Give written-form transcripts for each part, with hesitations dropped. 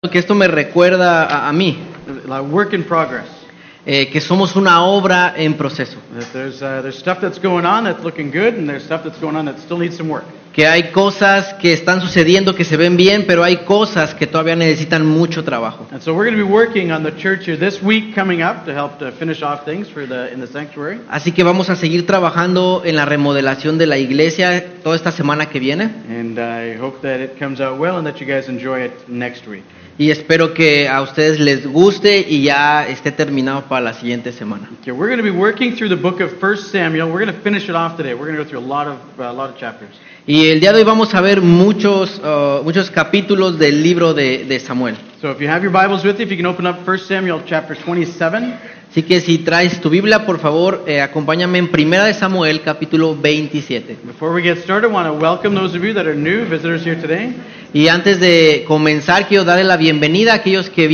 Que esto me recuerda a mí, a work in progress. que somos una obra en proceso, That there's stuff that's going on that's looking good, and there's stuff that's going on that still needs some work. que hay cosas que están sucediendo que se ven bien, pero hay cosas que todavía necesitan mucho trabajo. And so we're going to be working on the church here this week coming up to help to finish off things in the sanctuary. Así que vamos a seguir trabajando en la remodelación de la iglesia toda esta semana que viene, And I hope that it comes out well and that you guys enjoy it next week. y espero que a ustedes les guste y ya esté terminado para la siguiente semana. Okay, we're going to be working through the book of 1 Samuel. We're going to finish it off today. We're going to go through a lot of chapters. Y el día de hoy vamos a ver muchos capítulos del libro de Samuel. So if you have your Bibles with you, if you can open up 1 Samuel chapter 27. Así que si traes tu Biblia, por favor, acompáñame en Primera de Samuel, capítulo 27. Before we get started, I want to welcome those of you that are new visitors here today. Y antes de comenzar, quiero darle la bienvenida a aquellos que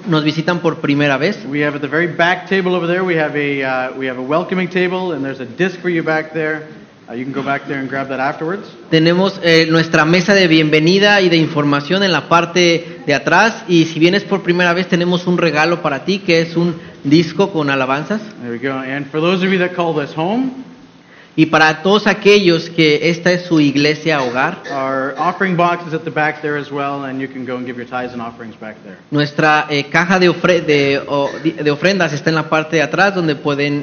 nos visitan por primera vez. We have at the very back table over there, we have a welcoming table, and there's a disc for you back there. You can go back there and grab that afterwards. Tenemos nuestra mesa de bienvenida y de información en la parte de atrás, y si vienes por primera vez tenemos un regalo para ti que es un disco con alabanzas. There we go. And for those of you that call this home, Y para todos aquellos que esta es su iglesia hogar, our offering box is at the back there as well, and you can go and give your tithes and offerings back there. nuestra caja de ofrendas está en la parte de atrás donde pueden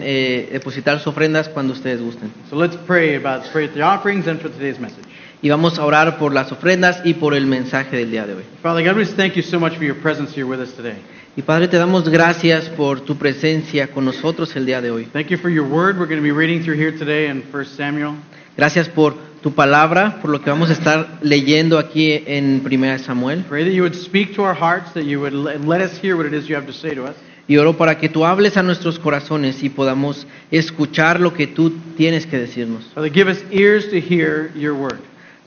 depositar sus ofrendas cuando ustedes gusten. So let's pray the offerings and for today's message. Y vamos a orar por las ofrendas y por el mensaje del día de hoy. Father God, we just thank you so much for your presence here with us today. Y Padre, te damos gracias por tu presencia con nosotros el día de hoy. Thank you for your word. We're going to be reading through here today in 1 Samuel. Gracias por tu palabra, por lo que vamos a estar leyendo aquí en 1 Samuel. Pray that you would speak to our hearts, that you would let us hear what it is you have to say to us. Y oro para que tú hables a nuestros corazones y podamos escuchar lo que tú tienes que decirnos. Father, give us ears to hear your word.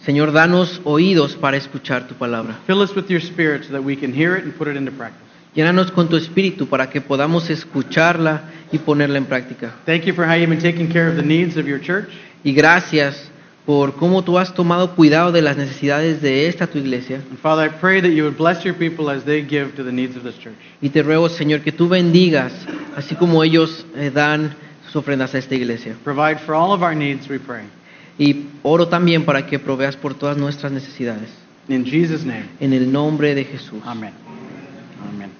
Señor, danos oídos para escuchar tu palabra. Fill us with your spirit so that we can hear it and put it into practice. Llénanos con tu espíritu para que podamos escucharla y ponerla en práctica. Thank you for how you've been taking care of the needs of your church. Y gracias por cómo tú has tomado cuidado de las necesidades de esta tu iglesia. And Father, I pray that you would bless your people as they give to the needs of this church. Y te ruego, Señor, que tú bendigas, así como ellos dan sus ofrendas a esta iglesia. Provide for all of our needs, we pray. Y oro también para que proveas por todas nuestras necesidades. In Jesus' name, En el nombre de Jesús. amen. Amen.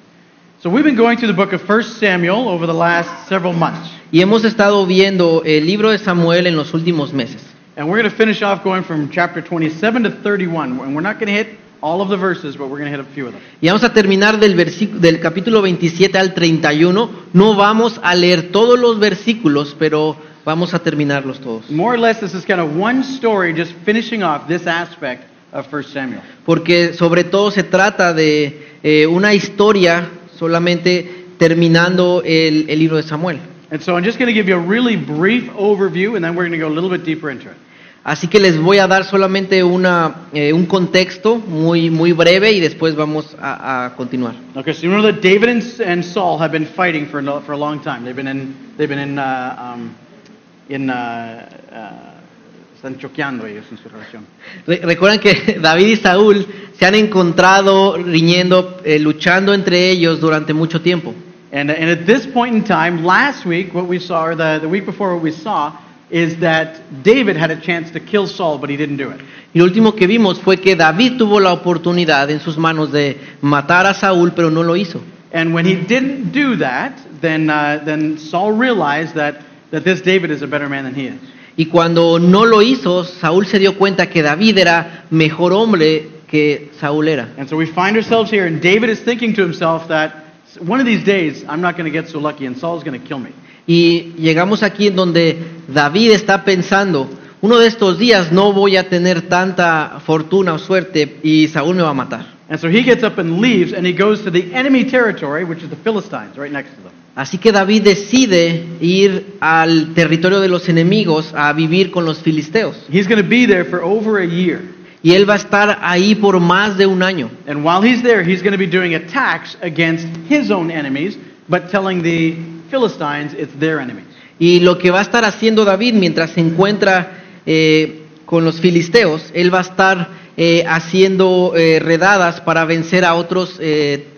So we've been going through the book of 1 Samuel over the last several months. Y hemos estado viendo el libro de Samuel en los últimos meses. And we're going to finish off going from chapter 27 to 31. And we're not going to hit all of the verses, but we're going to hit a few of them. Y vamos a terminar del capítulo 27 al 31. No vamos a leer todos los versículos, pero vamos a terminarlos todos. More or less, this is kind of one story just finishing off this aspect of 1 Samuel. Porque sobre todo se trata de una historia solamente terminando el libro de Samuel. And so I'm just going to give you a really brief overview, and then we're going to go a little bit deeper into it. Así que les voy a dar solamente un contexto muy breve y después vamos a continuar. Okay, so you know that David and Saul have been fighting for a long time. Están choqueando ellos en su relación. Recuerdan que David y Saúl se han encontrado riñendo, luchando entre ellos durante mucho tiempo. And at this point in time, last week, what we saw, or the week before, what we saw is that David had a chance to kill Saul, but he didn't do it. Y lo último que vimos fue que David tuvo la oportunidad en sus manos de matar a Saúl, pero no lo hizo. And when he didn't do that, then Saul realized that this David is a better man than he is. Y cuando no lo hizo, Saúl se dio cuenta que David era mejor hombre que Saúl era. And so we find ourselves here, and David is thinking to himself that one of these days I'm not going to get so lucky, and Saul's going to kill me. Y llegamos aquí en donde David está pensando, uno de estos días no voy a tener tanta fortuna o suerte y Saúl me va a matar. And so he gets up and leaves, and he goes to the enemy territory, which is the Philistines, right next to them. Así que David decide ir al territorio de los enemigos a vivir con los filisteos. He's going to be there for over a year. Y él va a estar ahí por más de un año. And while he's there, he's going to be doing attacks against his own enemies, but telling the Philistines it's their enemies. Y lo que va a estar haciendo David mientras se encuentra con los filisteos, él va a estar haciendo redadas para vencer a otras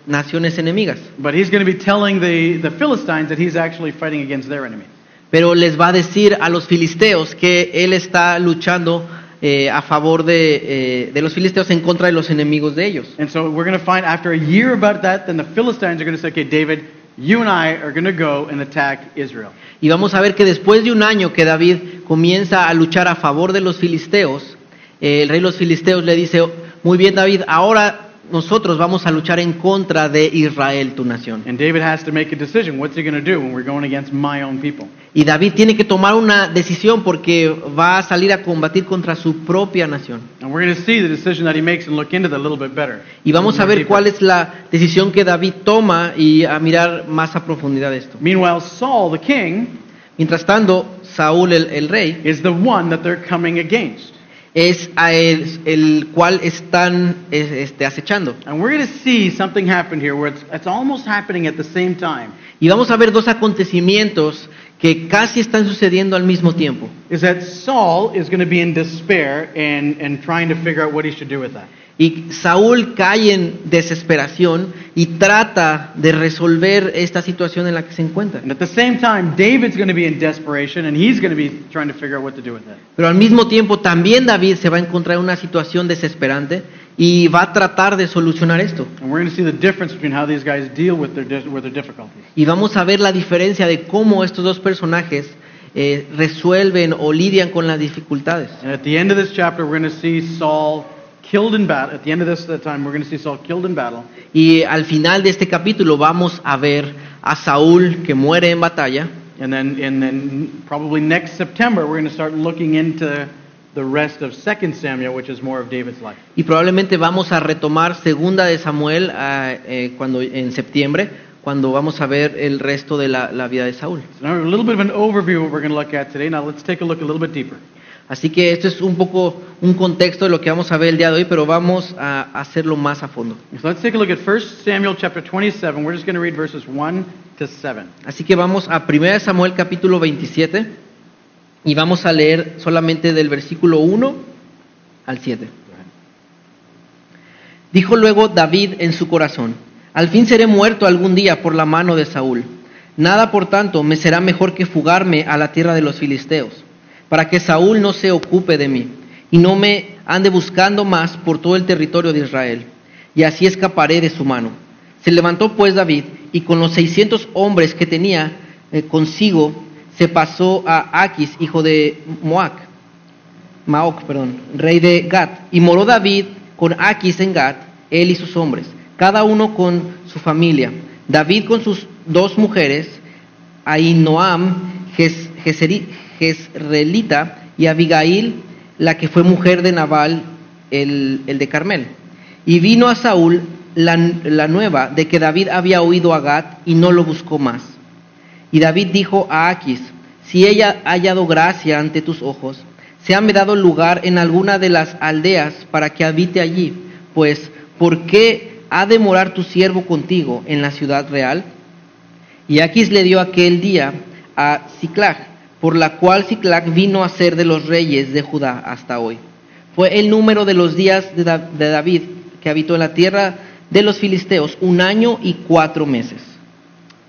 naciones enemigas. But he's going to be telling the Philistines that he's actually fighting against their enemies. Pero les va a decir a los filisteos que él está luchando a favor de los filisteos en contra de los enemigos de ellos. And so we're going to find after a year about that, then the Philistines are going to say, okay, David, you and I are going to go and attack Israel. Y vamos a ver que después de un año que David comienza a luchar a favor de los filisteos, el rey de los filisteos le dice, muy bien David, ahora nosotros vamos a luchar en contra de Israel, tu nación. And David has to make a decision. What's he going to do when we're going against my own people? Y David tiene que tomar una decisión porque va a salir a combatir contra su propia nación. And we're going to see the decision that he makes and look into that a little bit better. Y vamos a ver cuál es la decisión que David toma y a mirar más a profundidad esto. Meanwhile, Saul, the king, Mientras tanto, Saúl, el rey, is the one that they're coming against. es a el cual están acechando. And we're going to see something happen here where it's almost happening at the same time. Y vamos a ver dos acontecimientos que casi están sucediendo al mismo tiempo. Is that Saul is going to be in despair and trying to figure out what he should do with that. Y Saúl cae en desesperación y trata de resolver esta situación en la que se encuentra. And at the same time, David's going to be in desperation and he's going to be trying to figure out what to do with that. Pero al mismo tiempo también David se va a encontrar en una situación desesperante y va a tratar de solucionar esto. And we're going to see the difference between how these guys deal with their difficulties. Y vamos a ver la diferencia de cómo estos dos personajes resuelven o lidian con las dificultades. And at the end of this chapter, we're going to see Saul killed in battle. At the end of this time, we're going to see Saul killed in battle. Y al final de este capítulo vamos a ver a Saúl que muere en batalla. And then probably next September, we're going to start looking into the rest of 2 Samuel, which is more of David's life. Y probablemente vamos a retomar segunda de Samuel cuando en septiembre, cuando vamos a ver el resto de la vida de Saúl. So now a little bit of an overview of what we're going to look at today. Now let's take a look a little bit deeper. Así que esto es un poco un contexto de lo que vamos a ver el día de hoy, pero vamos a hacerlo más a fondo. So let's take a look at 1 Samuel chapter 27. We're just going to read verses 1 to 7. Así que vamos a 1 Samuel capítulo 27 y vamos a leer solamente del versículo 1 al 7. Dijo luego David en su corazón: al fin seré muerto algún día por la mano de Saúl. Nada, por tanto, me será mejor que fugarme a la tierra de los filisteos, para que Saúl no se ocupe de mí, y no me ande buscando más por todo el territorio de Israel, y así escaparé de su mano. Se levantó pues David, y con los 600 hombres que tenía consigo, se pasó a Aquis, hijo de Maoc, rey de Gat, y moró David con Aquis en Gat, él y sus hombres, cada uno con su familia. David con sus 2 mujeres, Ahinoam, Jezreelita, y Abigail, la que fue mujer de Nabal, el de Carmel. Y vino a Saúl la nueva de que David había oído a Gat y no lo buscó más. Y David dijo a Aquis: si ella ha hallado gracia ante tus ojos, séame dado lugar en alguna de las aldeas para que habite allí, pues ¿por qué ha de morar tu siervo contigo en la ciudad real? Y Aquis le dio aquel día a Siclag, por la cual Siclag vino a ser de los reyes de Judá hasta hoy. Fue el número de los días de David, que habitó en la tierra de los filisteos, 1 año y 4 meses.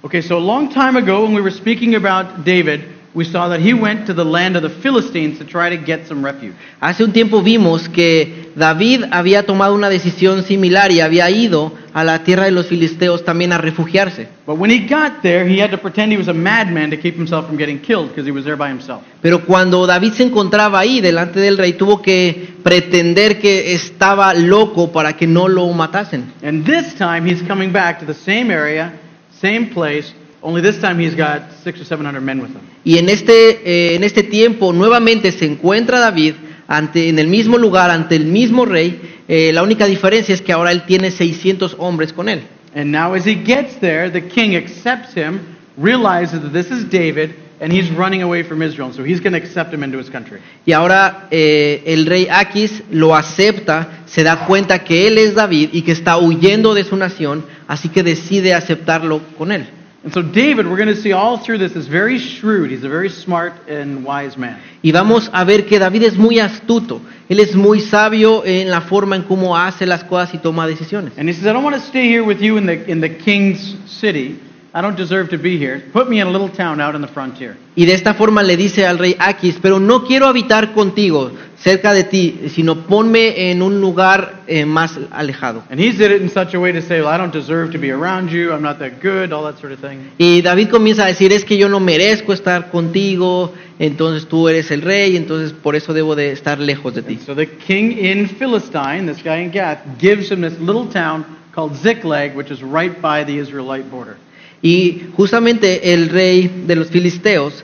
Okay, so a long time ago when we were speaking about David, we saw that he went to the land of the Philistines to try to get some refuge. Hace un tiempo vimos que David había tomado una decisión similar y había ido a la tierra de los filisteos también a refugiarse. But when he got there, he had to pretend he was a madman to keep himself from getting killed because he was there by himself. Pero cuando David se encontraba ahí delante del rey, tuvo que pretender que estaba loco para que no lo matasen. And this time he's coming back to the same area, same place, only this time he's got 600 or 700 men with him. Y en este tiempo nuevamente se encuentra David en el mismo lugar, ante el mismo rey. La única diferencia es que ahora él tiene 600 hombres con él. And now as he gets there, the king accepts him, realizes that this is David, and he's running away from Israel. So he's going to accept him into his country. Y ahora el rey Aquis lo acepta, se da cuenta que él es David y que está huyendo de su nación, así que decide aceptarlo con él. And so David, we're going to see all through this, is very shrewd. He's a very smart and wise man. Y vamos a ver que David es muy astuto, él es muy sabio en la forma en cómo hace las cosas y toma decisiones. And he says, I don't want to stay here with you in the king's city. I don't deserve to be here. Put me in a little town out on the frontier. Y de esta forma le dice al rey Aquis, pero no quiero habitar contigo, cerca de ti, sino ponme en un lugar más alejado. And he did it in such a way to say, well, I don't deserve to be around you. I'm not that good, all that sort of thing. Y David comienza a decir, es que yo no merezco estar contigo, entonces tú eres el rey, entonces por eso debo de estar lejos de ti. And so the king in Philistine, this guy in Gath, gives him this little town called Ziklag, which is right by the Israelite border. Y justamente el rey de los filisteos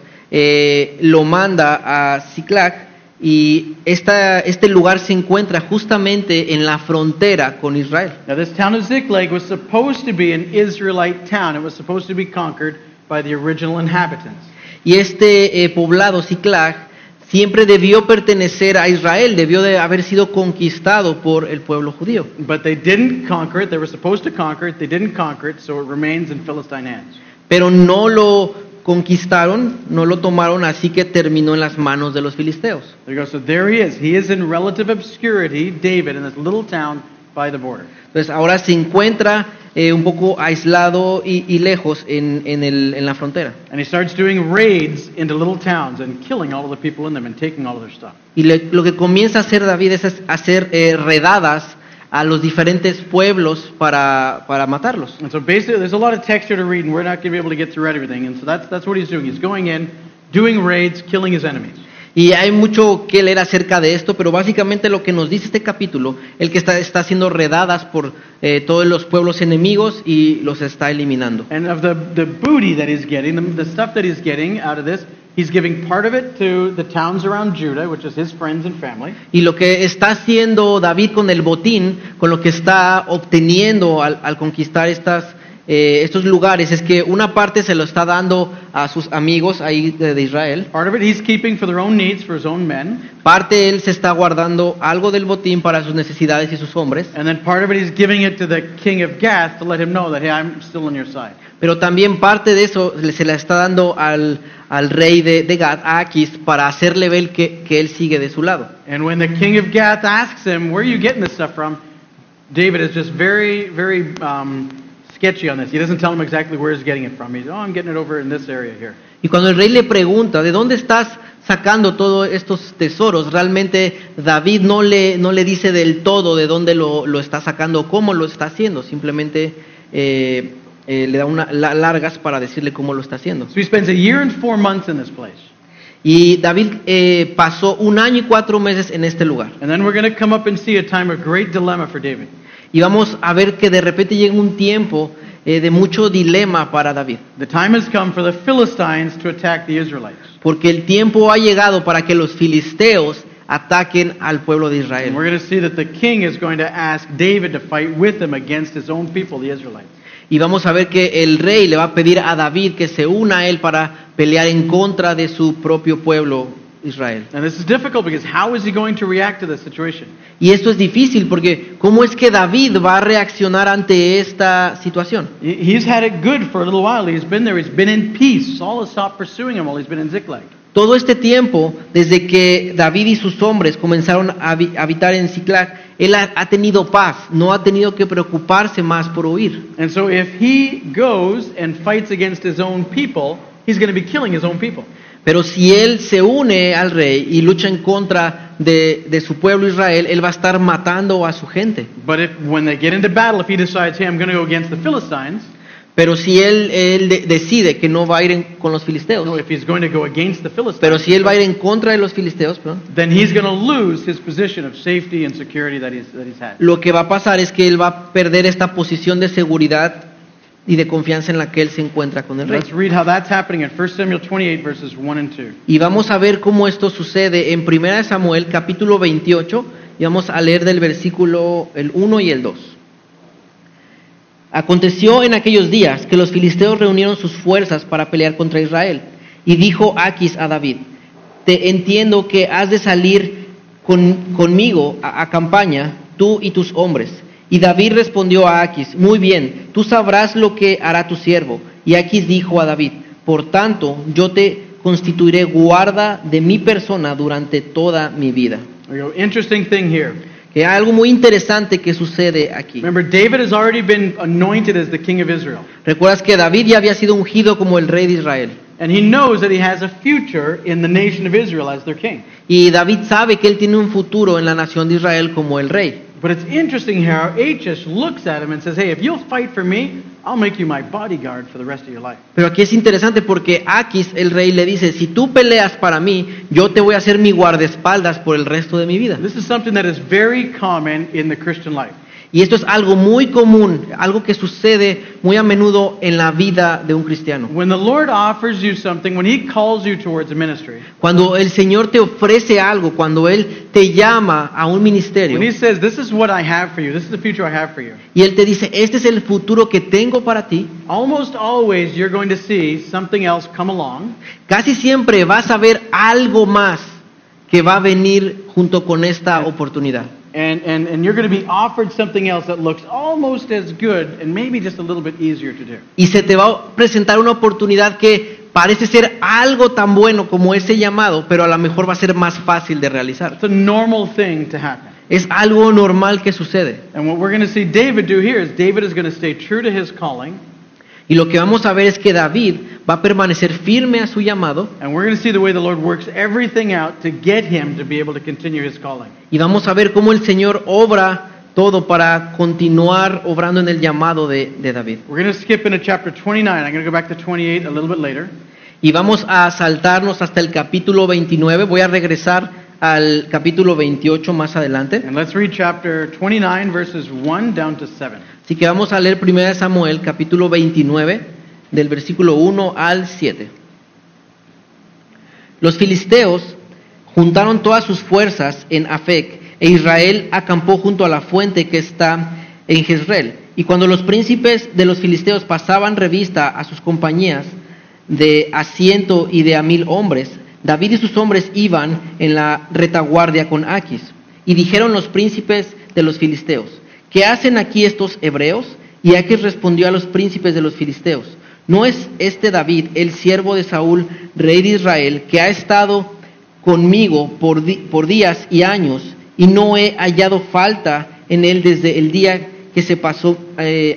lo manda a Ziklag, y este lugar se encuentra justamente en la frontera con Israel. Now this town of Ziklag was supposed to be an Israelite town. It was supposed to be conquered by the original inhabitants. Y este poblado Ziklag siempre debió pertenecer a Israel, debió de haber sido conquistado por el pueblo judío. But they didn't conquer it. They were supposed to conquer it. They didn't conquer it, so it remains in Philistine hands. Pero no lo conquistaron, no lo tomaron, así que terminó en las manos de los filisteos. There you go. So there he is. He is in relative obscurity, David, in this little town by the border. Entonces ahora se encuentra un poco aislado y lejos en la frontera. And he starts doing raids into little towns and killing all of the people in them and taking all of their stuff. Y lo que comienza a hacer David es hacer redadas a los diferentes pueblos para matarlos. And so basically, there's a lot of text here to read, and we're not going to be able to get through everything. And so that's what he's doing. He's going in, doing raids, killing his enemies. Y hay mucho que leer acerca de esto, pero básicamente lo que nos dice este capítulo, el que está haciendo redadas por todos los pueblos enemigos y los está eliminando. And of the booty that he's getting, the stuff that he's getting out of this, he's giving part of it to the towns around Judah, which is his friends and family. Y lo que está haciendo David con el botín, con lo que está obteniendo al conquistar estos lugares, es que una parte se lo está dando a sus amigos ahí de Israel. Part of it he's keeping for their own needs, for his own men. Parte él se está guardando algo del botín para sus necesidades y sus hombres. And then part of it he's giving it to the king of Gath to let him know that, hey, I'm still on your side. Pero también parte de eso se la está dando al rey de Gad, a Aquis, para hacerle ver que él sigue de su lado. And when the king of Gath asks him, where are you getting this stuff from? David is just very, very sketchy on this. He doesn't tell him exactly where he's getting it from. He's, I'm getting it over in this area here. Y cuando el rey le pregunta, ¿de dónde estás sacando todos estos tesoros? Realmente David no le dice del todo de dónde lo está sacando, cómo lo está haciendo. Simplemente le da largas para decirle cómo lo está haciendo. So he spends a year and 4 months in this place. Y David pasó 1 año y 4 meses en este lugar. And then we're going to come up and see a time of great dilemma for David. Y vamos a ver que de repente llega un tiempo de mucho dilema para David. The time has come for the Philistines to attack the Israelites. Porque el tiempo ha llegado para que los filisteos ataquen al pueblo de Israel. And we're going to see that the king is going to ask David to fight with him against his own people, the Israelites. Y vamos a ver que el rey le va a pedir a David que se una a él para pelear en contra de su propio pueblo, Israel. And this is difficult because how is he going to react to this situation? Y esto es difícil porque ¿cómo es que David va a reaccionar ante esta situación? He's had it good for a little while. He's been there. He's been in peace. Saul has stopped pursuing him while he's been in Ziklag. Todo este tiempo, desde que David y sus hombres comenzaron a habitar en Ziklag, él ha tenido paz, no ha tenido que preocuparse más por huir. And so if he goes and fights against his own people, he's going to be killing his own people. Pero si él se une al rey y lucha en contra de su pueblo Israel, él va a estar matando a su gente. But when they get into battle, if he decides, hey, I'm going to go against the Philistines, pero si él decide que no va a ir con los filisteos, no, if he's going to go against the Philistines, pero si él va a ir en contra de los filisteos, then he's going to lose his position of safety and security that he's had. Lo que va a pasar es que él va a perder esta posición de seguridad y de confianza en la que él se encuentra con el rey. Let's read how that's happening in 1 Samuel 28 verses 1 and 2. Y vamos a ver cómo esto sucede en 1 Samuel capítulo 28 y vamos a leer del versículo el 1 y el 2. Aconteció en aquellos días que los filisteos reunieron sus fuerzas para pelear contra Israel. Y dijo Aquis a David, te entiendo que has de salir conmigo a campaña, tú y tus hombres. Y David respondió a Aquis, muy bien, tú sabrás lo que hará tu siervo. Y Aquis dijo a David: por tanto, yo te constituiré guarda de mi persona durante toda mi vida. There we go. Interesting thing here. Que hay algo muy interesante que sucede aquí. Remember, David has already been anointed as the king of Israel. Recuerdas que David ya había sido ungido como el rey de Israel. And he knows that he has a future in the nation of Israel as their king. Y David sabe que él tiene un futuro en la nación de Israel como el rey. But it's interesting how Achish looks at him and says, hey, if you'll fight for me, I'll make you my bodyguard for the rest of your life. Pero aquí es interesante porque Aquis, el rey, le dice: si tú peleas para mí, yo te voy a hacer mi guardaespaldas por el resto de mi vida. This is something that is very common in the Christian life. Y esto es algo muy común, algo que sucede muy a menudo en la vida de un cristiano. When the Lord offers you something, when he calls you towards a ministry, Cuando el Señor te ofrece algo, cuando Él te llama a un ministerio, when he says, this is what I have for you, this is the future I have for you, y Él te dice: este es el futuro que tengo para ti, almost always you're going to see something else come along casi siempre vas a ver algo más que va a venir junto con esta oportunidad. and you're going to be offered something else that looks almost as good and maybe just a little bit easier to do. Y se te va a presentar una oportunidad que parece ser algo tan bueno como ese llamado, pero a lo mejor va a ser más fácil de realizar. It's a normal thing to happen. Es algo normal que sucede. And what we're going to see David do here is David is going to stay true to his calling, Y lo que vamos a ver es que David va a permanecer firme a su llamado, and we're going to see the way the Lord works everything out to get him to be able to continue his calling. y vamos a ver cómo el Señor obra todo para continuar obrando en el llamado de David. We're going to skip into chapter 29. I'm going to go back to 28 a little bit later. Y vamos a saltarnos hasta el capítulo 29. Voy a regresar al capítulo 28 más adelante. And let's read chapter 29, verses 1 down to 7. Así que vamos a leer 1 Samuel, capítulo 29, del versículo 1 al 7. Los filisteos juntaron todas sus fuerzas en Afec, e Israel acampó junto a la fuente que está en Jezreel. Y cuando los príncipes de los filisteos pasaban revista a sus compañías de a 100 y de a 1000 hombres, David y sus hombres iban en la retaguardia con Aquis. Y dijeron los príncipes de los filisteos: ¿qué hacen aquí estos hebreos? Y Aquis respondió a los príncipes de los filisteos: ¿no es este David, el siervo de Saúl, rey de Israel, que ha estado conmigo por días y años, y no he hallado falta en él desde el día que se pasó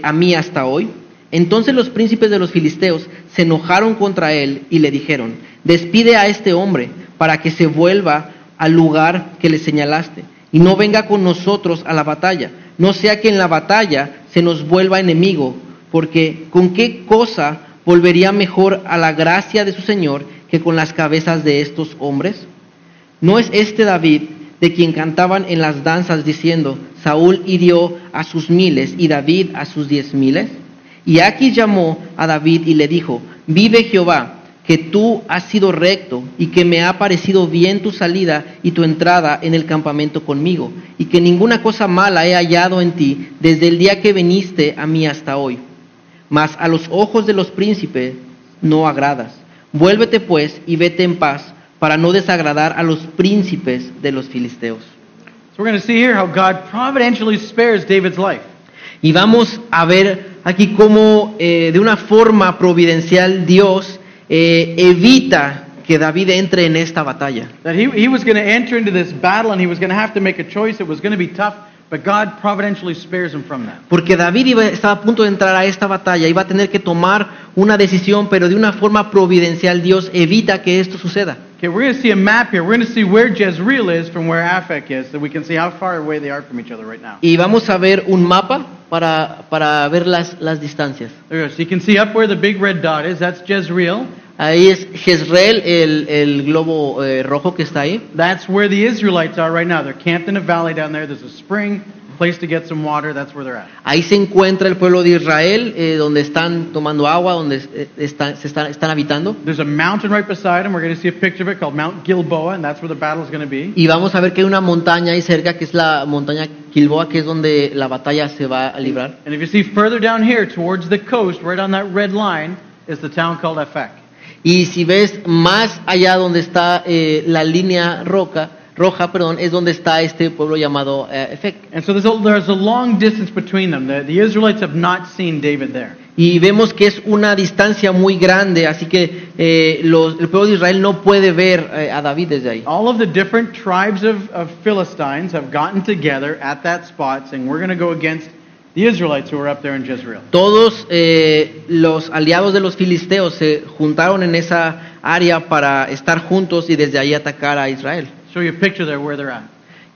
a mí hasta hoy? Entonces los príncipes de los filisteos se enojaron contra él y le dijeron: despide a este hombre para que se vuelva al lugar que le señalaste, y no venga con nosotros a la batalla, no sea que en la batalla se nos vuelva enemigo, porque ¿con qué cosa volvería mejor a la gracia de su Señor que con las cabezas de estos hombres? ¿No es este David de quien cantaban en las danzas diciendo: Saúl hirió a sus 1000 y David a sus 10,000? Y Aquis llamó a David y le dijo: vive Jehová, que tú has sido recto, y que me ha parecido bien tu salida y tu entrada en el campamento conmigo, y que ninguna cosa mala he hallado en ti desde el día que viniste a mí hasta hoy. Mas a los ojos de los príncipes no agradas. Vuélvete pues y vete en paz, para no desagradar a los príncipes de los filisteos. So we're going to see here how God providentially spares David's life. Y vamos a ver aquí cómo de una forma providencial Dios evita que David entre en esta batalla. That he was going to enter into this battle and he was going to have to make a choice. It was going to be tough, but God providentially spares him from that. Porque David estaba a punto de entrar a esta batalla, iba a tener que tomar una decisión, pero de una forma providencial Dios evita que esto suceda. Okay, we're going to see a map here. We're going to see where Jezreel is from where Aphek is, so we can see how far away they are from each other right now. Y vamos a ver un mapa para ver las distancias. There you go. So you can see up where the big red dot is, that's Jezreel. Ahí es Jezreel, el globo rojo que está ahí. That's where the Israelites are right now. They're camped in a valley down there. There's a spring, place to get some water. That's where they're at. Ahí se encuentra el pueblo de Israel, donde están tomando agua, donde están habitando. There's a mountain right beside them. We're going to see a picture of it called Mount Gilboa, and that's where the battle is going to be. Y vamos a ver que hay una montaña ahí cerca, que es la montaña Gilboa, que es donde la batalla se va a librar. And if you see further down here towards the coast, right on that red line, is the town called Aphek. Y si ves más allá donde está la línea roja, es donde está este pueblo llamado Afec. And so there's a long distance between them. The Israelites have not seen David there. Y vemos que es una distancia muy grande, así que el pueblo de Israel no puede ver a David desde ahí. All of the different tribes of Philistines have gotten together at that spot saying, we're going to go against the Israelites who are up there in Jezreel. Todos los aliados de los filisteos se juntaron en esa área para estar juntos y desde ahí atacar a Israel. Show you a picture there where they're at.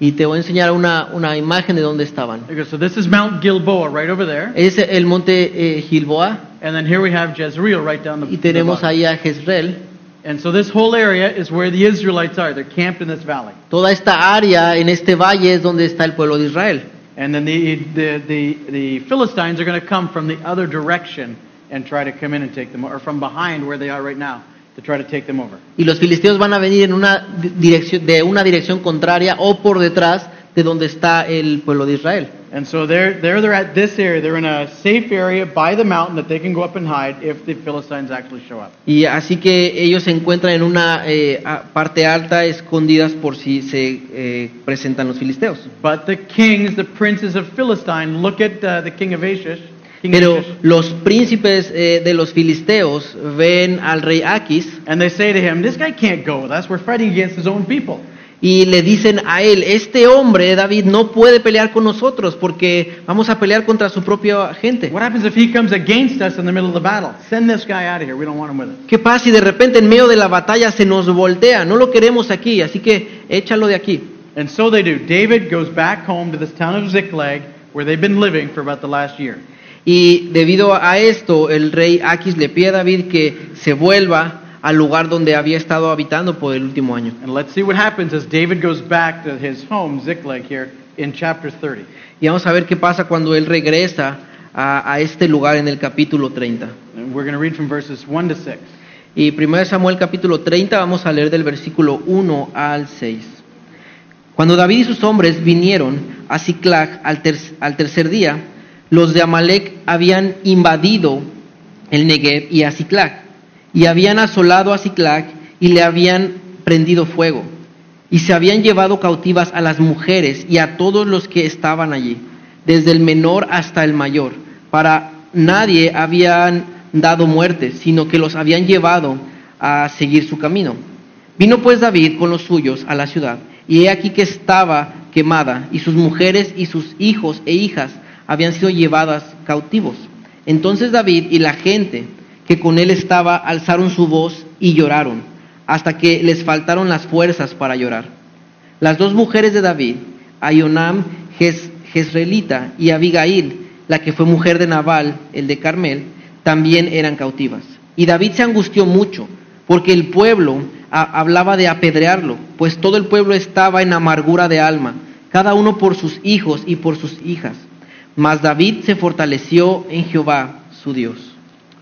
Y te voy a enseñar una imagen de dónde estaban. There you go. So this is Mount Gilboa right over there. Es el monte Gilboa And then here we have Jezreel right down the y tenemos bottom. ahí a Jezreel. And so this whole area is where the Israelites are. They're camped in this valley. Toda esta área en este valle es donde está el pueblo de Israel. And then the Philistines are going to come from the other direction and try to come in and take them, or from behind where they are right now, to try to take them over. Y los filisteos van a venir en una dirección contraria o por detrás de donde está el pueblo de Israel. And so they're at this area. They're in a safe area by the mountain that they can go up and hide if the Philistines actually show up. Y así que ellos se encuentran en una parte alta, escondidas por si se presentan los filisteos. But the kings, the princes of Philistine, look at the king of Achish. Pero los príncipes de los filisteos ven al rey Aquis And they say to him, this guy can't go with us. We're fighting against his own people. y le dicen a él, este hombre, David, no puede pelear con nosotros porque vamos a pelear contra su propia gente. What happens if he comes against us in the middle of the battle? Send this guy out of here. We don't want him with us. ¿Qué pasa si de repente en medio de la batalla se nos voltea? No lo queremos aquí, así que échalo de aquí. And so they do. David goes back home to this town of Ziklag, where they've been living for about the last year. Y debido a esto, el rey Aquis le pide a David que se vuelva al lugar donde había estado habitando por el último año. And let's see what happens as David goes back to his home, Ziklag, here in chapter 30. Y vamos a ver qué pasa cuando él regresa a este lugar en el capítulo 30. And we're going to read from verses 1 to 6. Y 1 Samuel capítulo 30 vamos a leer del versículo 1 al 6. Cuando David y sus hombres vinieron a Ziklag al tercer día, los de Amalec habían invadido el Negev y a Ziklag, y habían asolado a Ziklag y le habían prendido fuego, y se habían llevado cautivas a las mujeres y a todos los que estaban allí, desde el menor hasta el mayor. Para nadie habían dado muerte, sino que los habían llevado a seguir su camino. Vino pues David con los suyos a la ciudad, y he aquí que estaba quemada, y sus mujeres y sus hijos e hijas habían sido llevadas cautivos. Entonces David y la gente que con él estaba alzaron su voz y lloraron, hasta que les faltaron las fuerzas para llorar. Las dos mujeres de David, Ahinoam Jezreelita y Abigail, la que fue mujer de Nabal, el de Carmel, también eran cautivas. Y David se angustió mucho, porque el pueblo hablaba de apedrearlo, pues todo el pueblo estaba en amargura de alma, cada uno por sus hijos y por sus hijas. Mas David se fortaleció en Jehová, su Dios.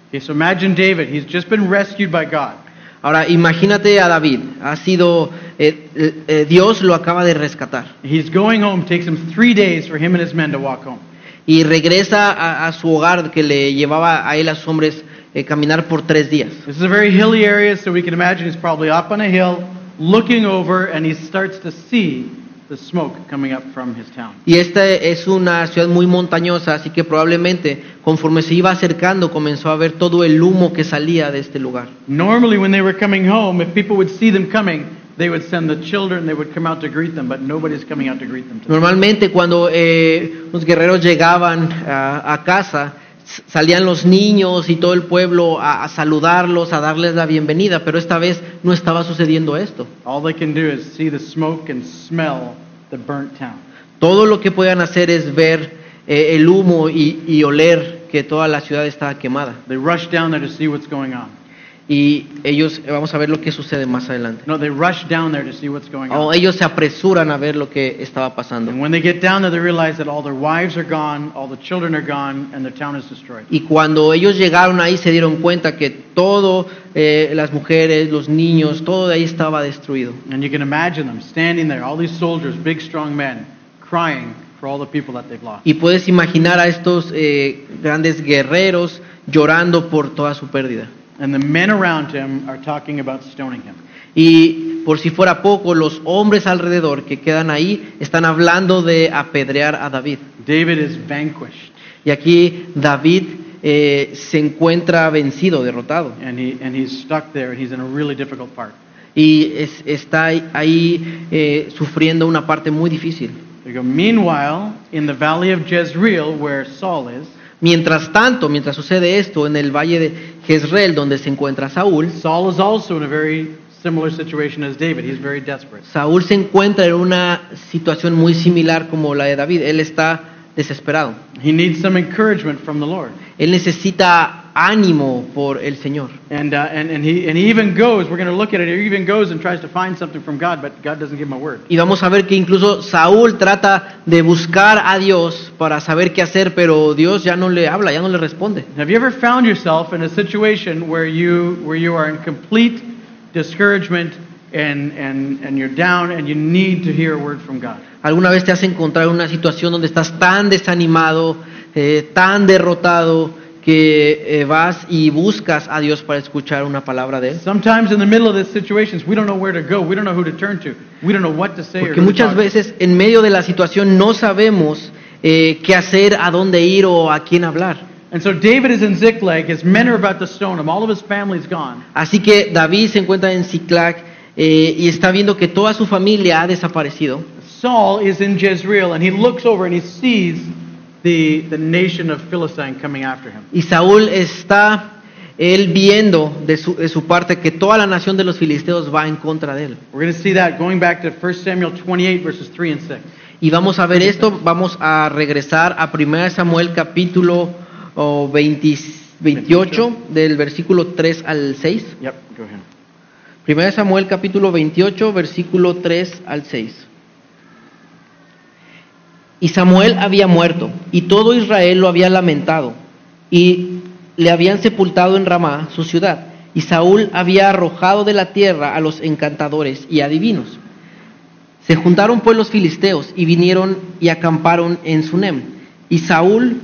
Okay, so imagine David. He's just been rescued by God. Ahora, imagínate a David. Dios lo acaba de rescatar. He's going home. It takes him 3 days for him and his men to walk home. Y regresa a su hogar que le llevaba a él, a sus hombres, caminar por 3 días. This is a very hilly area, so we can imagine he's probably up on a hill, looking over, and he starts to see the smoke coming up from his town. Y esta es una ciudad muy montañosa, así que probablemente conforme se iba acercando comenzó a ver todo el humo que salía de este lugar. Normally when they were coming home, if people would see them coming, they would send the children, they would come out to greet them, but nobody's coming out to greet them today. Normalmente cuando los guerreros llegaban a casa, salían los niños y todo el pueblo a saludarlos, a darles la bienvenida, pero esta vez no estaba sucediendo esto. All they can do is see the smoke and smell the burnt town. Todo lo que puedan hacer es ver el humo y oler que toda la ciudad está quemada. They rush down there to see what's going on. Y ellos, vamos a ver lo que sucede más adelante. No, they rush down there to see what's going on. Ellos se apresuran a ver lo que estaba pasando. And when they get down there, they realize that all their wives are gone, all the children are gone, and the town is destroyed. Y cuando ellos llegaron ahí se dieron cuenta que todo, las mujeres, los niños, todo de ahí estaba destruido. And you can imagine them standing there, all these soldiers, big strong men, crying for all the people that they've lost. Y puedes imaginar a estos grandes guerreros llorando por toda su pérdida. And the men around him are talking about stoning him. Y por si fuera poco, los hombres alrededor que quedan ahí están hablando de apedrear a David. David is vanquished. Y aquí David se encuentra vencido, derrotado. And he's stuck there, and he's in a really difficult part. Y está ahí sufriendo una parte muy difícil. They go, meanwhile, in the valley of Jezreel, where Saul is, Mientras tanto, mientras sucede esto, en el valle de Jezreel, donde se encuentra Saúl, Saul is also in a very similar situation as David. He's very desperate. Saúl se encuentra en una situación muy similar como la de David. Él está desesperado. He needs some encouragement from the Lord. Él necesita ánimo por el Señor. And he even goes, we're going to look at it, he even goes and tries to find something from God, but God doesn't give him a word. Y vamos a ver que incluso Saúl trata de buscar a Dios para saber qué hacer, pero Dios ya no le habla, ya no le responde. Have you ever found yourself in a situation where you are in complete discouragement and you're down and you need to hear a word from God? ¿Alguna vez te has encontrado en una situación donde estás tan desanimado, tan derrotado, que vas y buscas a Dios para escuchar una palabra de Él? Sometimes in the middle of these situations, we don't know where to go. We don't know who to turn to. We don't know what to say. Porque muchas veces en medio de la situación no sabemos qué hacer, a dónde ir o a quién hablar. And so David is in Ziklag. His men are about to stone him. All of his family's gone. Así que David se encuentra en Ziklag y está viendo que toda su familia ha desaparecido. Saul is in Jezreel, and he looks over and he sees the nation of Philistine coming after him. Y Saúl está él viendo de su parte que toda la nación de los filisteos va en contra de él. We're going to see that going back to 1 Samuel 28 verses 3 and 6. Y vamos a ver esto, vamos a regresar a 1 Samuel capítulo 28 del versículo 3 al 6. Yep, go ahead. 1 Samuel capítulo 28 versículo 3 al 6. Y Samuel había muerto, y todo Israel lo había lamentado, y le habían sepultado en Ramá, su ciudad. Y Saúl había arrojado de la tierra a los encantadores y adivinos. Se juntaron pues los filisteos, y vinieron y acamparon en Sunem. Y Saúl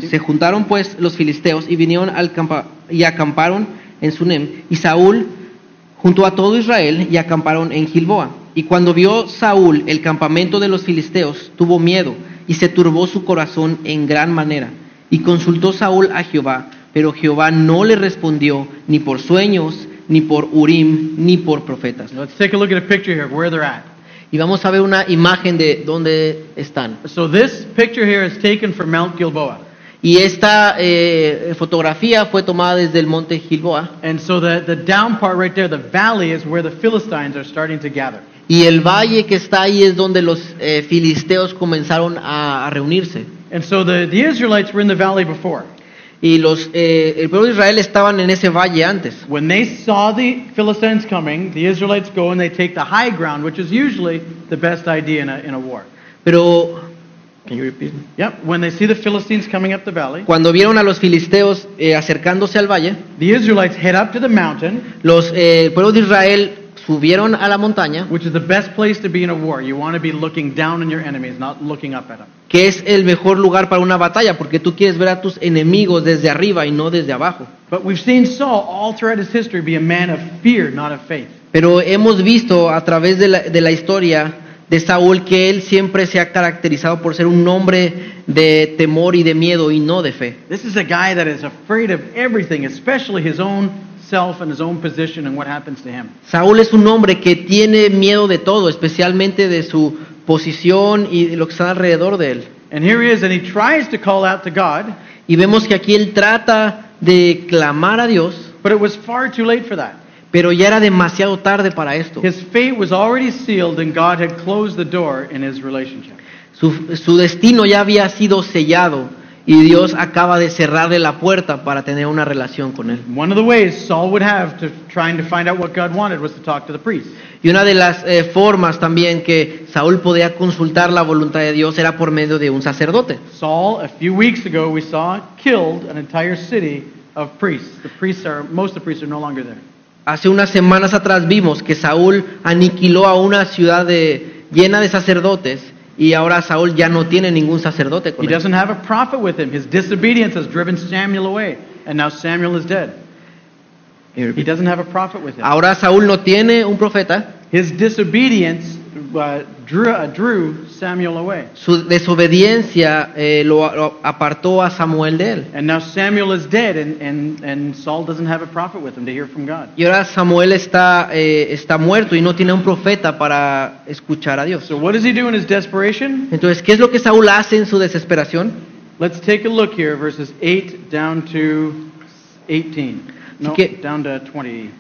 se juntaron pues los filisteos, y vinieron y acamparon en Sunem. Y Saúl junto a todo Israel y acamparon en Gilboa. Y cuando vio Saúl el campamento de los filisteos, tuvo miedo y se turbó su corazón en gran manera. Y consultó Saúl a Jehová, pero Jehová no le respondió ni por sueños, ni por Urim, ni por profetas. Let's take a look at a picture here of where they're at. Y vamos a ver una imagen de dónde están. So this picture here is taken from Mount Gilboa. Y esta fotografía fue tomada desde el monte Gilboa. And so the down part right there, the valley, is where the Philistines are starting to gather. Y el valle que está ahí es donde los filisteos comenzaron a reunirse. And so the Israelites were in the valley before. Y el pueblo de Israel estaban en ese valle antes. When they saw the Philistines coming, the Israelites go and they take the high ground, which is usually the best idea in a war. Pero Can you repeat? Yep. When they see the Philistines coming up the valley, cuando vieron a los filisteos acercándose al valle, the Israelites head up to the mountain, el pueblo de Israel subieron a la montaña, which is the best place to be in a war. You want to be looking down on your enemies, not looking up at them. que es el mejor lugar para una batalla, porque tú quieres ver a tus enemigos desde arriba y no desde abajo. But we've seen Saul all throughout his history be a man of fear, not of faith. Pero hemos visto a través de la historia de Saúl que él siempre se ha caracterizado por ser un hombre de temor y de miedo y no de fe. This is a guy that is afraid of everything, especially his own self and his own position and what happens to him. Saúl es un hombre que tiene miedo de todo, especialmente de su posición y de lo que está alrededor de él. And here he is, and he tries to call out to God, Y vemos que aquí él trata de clamar a Dios, but it was far too late for that. pero ya era demasiado tarde para esto. His fate was already sealed, and God had closed the door in his relationship. Su destino ya había sido sellado y Dios acaba de cerrarle la puerta para tener una relación con él. One of the ways Saul would have to trying to find out what God wanted was to talk to the priest. Y una de las formas también que Saúl podía consultar la voluntad de Dios era por medio de un sacerdote. Saul, a few weeks ago, we saw killed an entire city of priests. Most of the priests are no longer there. Hace unas semanas atrás vimos que Saúl aniquiló a una ciudad llena de sacerdotes y ahora Saúl ya no tiene ningún sacerdote con He él. doesn't have a prophet with him. His disobedience has driven Samuel away, and now Samuel is dead. He doesn't have a prophet with him. Ahora Saúl no tiene un profeta His disobedience drew Samuel away. Su desobediencia lo apartó a Samuel de él. And now Samuel is dead, and Saul doesn't have a prophet with him to hear from God. Y ahora Samuel está muerto y no tiene un profeta para escuchar a Dios. So what does he do in his desperation? Entonces, ¿qué es lo que Saúl hace en su desesperación? Let's take a look here, verses 8 down to 18. No, que- down to 20.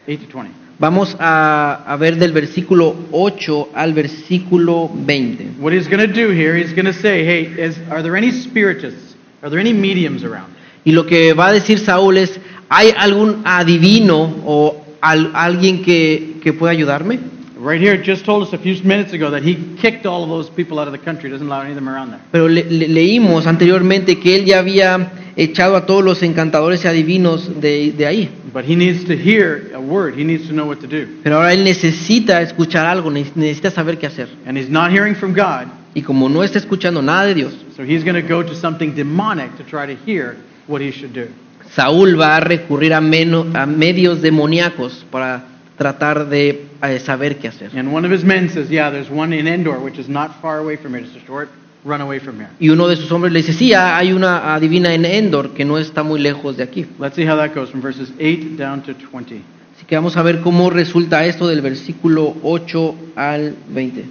8 to 20. Vamos a ver del versículo 8 al versículo 20. What he's going to do here, he's going to say, hey, are there any spiritists? Are there any mediums around? Y lo que va a decir Saúl es, ¿hay algún adivino o alguien que pueda ayudarme? Right here, it just told us a few minutes ago that he kicked all of those people out of the country, doesn't allow any of them around there. Pero leímos anteriormente que él ya había echado a todos los encantadores y adivinos de ahí. But he needs to hear a word. He needs to know what to do. Pero ahora él necesita escuchar algo, necesita saber qué hacer. And he's not hearing from God, Y como no está escuchando nada de Dios, so he's going to go to something demonic to try to hear what he should do. Saúl va a recurrir a medios demoníacos para tratar de saber qué hacer. And one of his men says, yeah, there's one in Endor, which is not far away from here. It's a short run away from here. Y uno de sus hombres le dice, sí, hay una adivina en Endor que no está muy lejos de aquí. Let's see how that goes from verses 8 down to 20. Así que vamos a ver cómo resulta esto del versículo 8 al 20.